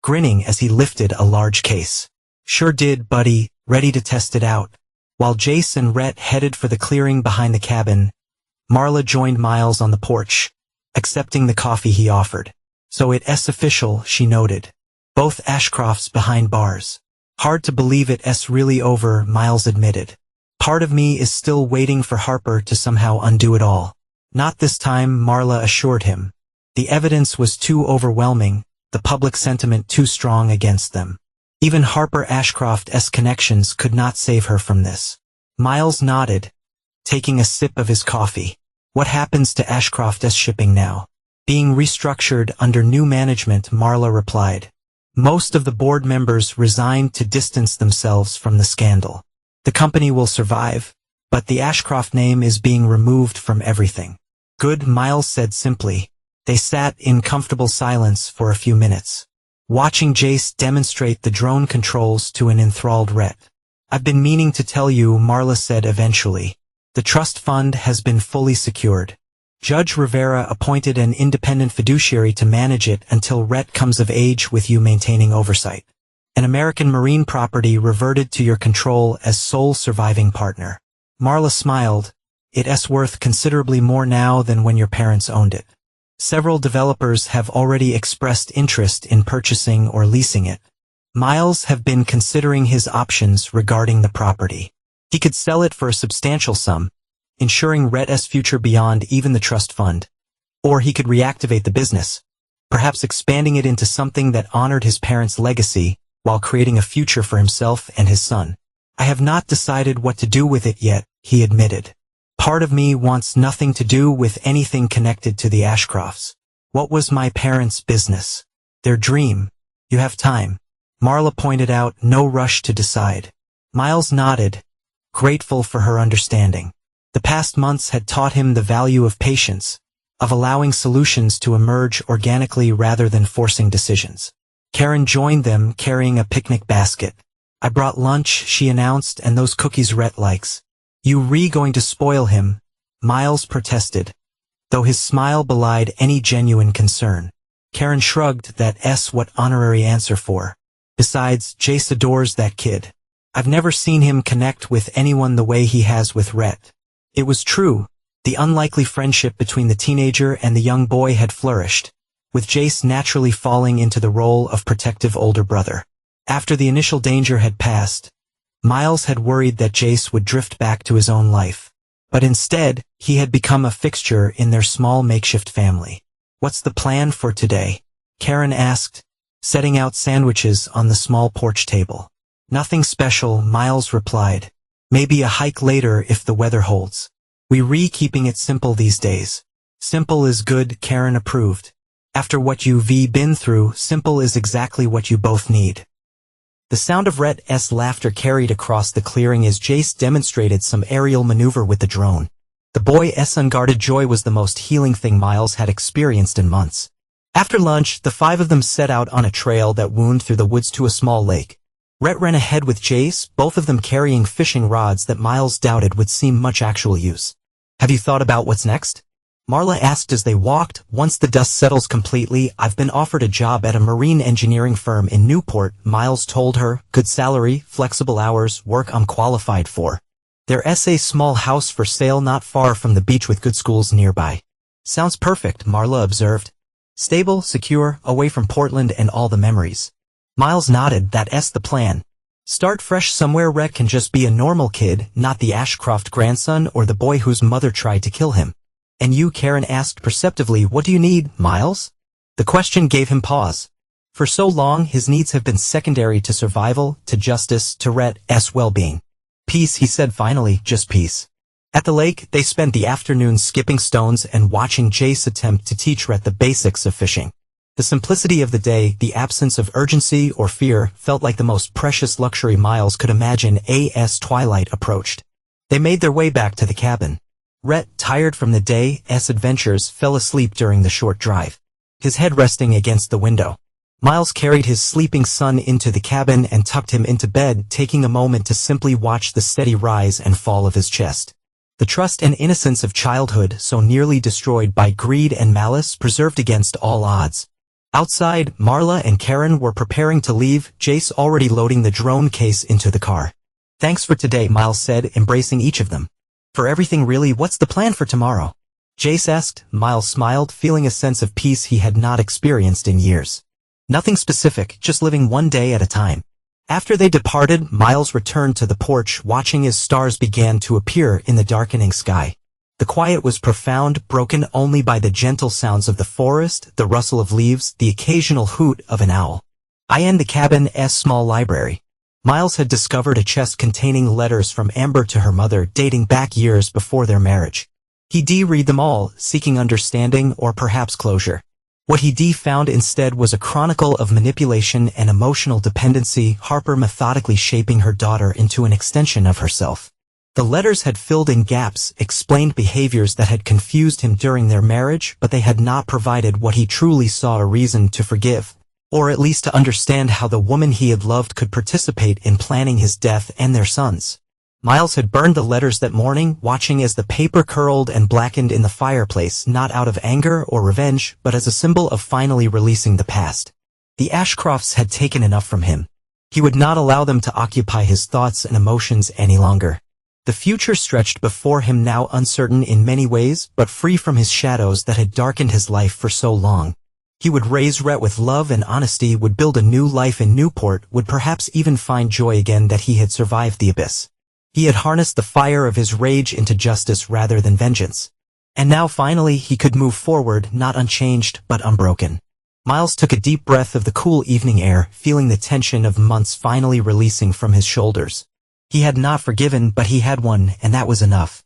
grinning as he lifted a large case. "Sure did, buddy, ready to test it out." While Jace and Rhett headed for the clearing behind the cabin, Marla joined Miles on the porch, accepting the coffee he offered. "So it's official," she noted. "Both Ashcrofts behind bars." "Hard to believe it's really over," Miles admitted. "Part of me is still waiting for Harper to somehow undo it all." "Not this time," Marla assured him. The evidence was too overwhelming, the public sentiment too strong against them. Even Harper Ashcroft's connections could not save her from this. Miles nodded, taking a sip of his coffee. "What happens to Ashcroft's shipping now?" "Being restructured under new management," Marla replied. "Most of the board members resigned to distance themselves from the scandal. The company will survive, but the Ashcroft name is being removed from everything." "Good," Miles said simply. They sat in comfortable silence for a few minutes, watching Jace demonstrate the drone controls to an enthralled Rhett. "I've been meaning to tell you," Marla said eventually. "The trust fund has been fully secured. Judge Rivera appointed an independent fiduciary to manage it until Rhett comes of age, with you maintaining oversight. An American Marine property reverted to your control as sole surviving partner." Marla smiled. "It's worth considerably more now than when your parents owned it. Several developers have already expressed interest in purchasing or leasing it. Miles have been considering his options regarding the property. He could sell it for a substantial sum, ensuring Rhett's future beyond even the trust fund. Or he could reactivate the business, perhaps expanding it into something that honored his parents' legacy while creating a future for himself and his son. I have not decided what to do with it yet, he admitted. Part of me wants nothing to do with anything connected to the Ashcrofts. What was my parents' business? Their dream. You have time. Marla pointed out, no rush to decide. Miles nodded, grateful for her understanding. The past months had taught him the value of patience, of allowing solutions to emerge organically rather than forcing decisions. Karen joined them, carrying a picnic basket. I brought lunch, she announced, and those cookies Rhett likes. You going to spoil him? Miles protested, though his smile belied any genuine concern. Karen shrugged, that's what honorary answer for. Besides, Jace adores that kid. I've never seen him connect with anyone the way he has with Rhett. It was true. The unlikely friendship between the teenager and the young boy had flourished, with Jace naturally falling into the role of protective older brother. After the initial danger had passed, Miles had worried that Jace would drift back to his own life. But instead, he had become a fixture in their small makeshift family. What's the plan for today? Karen asked, setting out sandwiches on the small porch table. Nothing special, Miles replied. Maybe a hike later if the weather holds. Keeping it simple these days. Simple is good, Karen approved. After what you've been through, simple is exactly what you both need. The sound of Rhett's laughter carried across the clearing as Jace demonstrated some aerial maneuver with the drone. The boy's unguarded joy was the most healing thing Miles had experienced in months. After lunch, the five of them set out on a trail that wound through the woods to a small lake. Rhett ran ahead with Jace, both of them carrying fishing rods that Miles doubted would see much actual use. Have you thought about what's next? Marla asked as they walked. Once the dust settles completely, I've been offered a job at a marine engineering firm in Newport, Miles told her. Good salary, flexible hours, work I'm qualified for. There's a small house for sale not far from the beach with good schools nearby. Sounds perfect, Marla observed. Stable, secure, away from Portland and all the memories. Miles nodded, that's the plan. Start fresh somewhere. Rhett can just be a normal kid, not the Ashcroft grandson or the boy whose mother tried to kill him. And you, Karen asked perceptively, what do you need, Miles? The question gave him pause. For so long, his needs have been secondary to survival, to justice, to Rhett's well-being. Peace, he said finally, just peace. At the lake, they spent the afternoon skipping stones and watching Jace attempt to teach Rhett the basics of fishing. The simplicity of the day, the absence of urgency or fear, felt like the most precious luxury Miles could imagine as twilight approached. They made their way back to the cabin. Rhett, tired from the day's adventures, fell asleep during the short drive, his head resting against the window. Miles carried his sleeping son into the cabin and tucked him into bed, taking a moment to simply watch the steady rise and fall of his chest. The trust and innocence of childhood, so nearly destroyed by greed and malice, preserved against all odds. Outside, Marla and Karen were preparing to leave, Jace already loading the drone case into the car. Thanks for today, Miles said, embracing each of them. For everything really. What's the plan for tomorrow? Jace asked. Miles smiled, feeling a sense of peace he had not experienced in years. Nothing specific, just living one day at a time. After they departed, Miles returned to the porch, watching as stars began to appear in the darkening sky. The quiet was profound, broken only by the gentle sounds of the forest, the rustle of leaves, the occasional hoot of an owl. In the cabin's small library, Miles had discovered a chest containing letters from Amber to her mother dating back years before their marriage. He'd read them all, seeking understanding or perhaps closure. What he found instead was a chronicle of manipulation and emotional dependency, Harper methodically shaping her daughter into an extension of herself. The letters had filled in gaps, explained behaviors that had confused him during their marriage, but they had not provided what he truly saw a reason to forgive, or at least to understand how the woman he had loved could participate in planning his death and their sons. Miles had burned the letters that morning, watching as the paper curled and blackened in the fireplace, not out of anger or revenge, but as a symbol of finally releasing the past. The Ashcrofts had taken enough from him. He would not allow them to occupy his thoughts and emotions any longer. The future stretched before him, now uncertain in many ways, but free from his shadows that had darkened his life for so long. He would raise Rhett with love and honesty, would build a new life in Newport, would perhaps even find joy again that he had survived the abyss. He had harnessed the fire of his rage into justice rather than vengeance. And now finally he could move forward, not unchanged, but unbroken. Miles took a deep breath of the cool evening air, feeling the tension of months finally releasing from his shoulders. He had not forgiven, but he had won, and that was enough.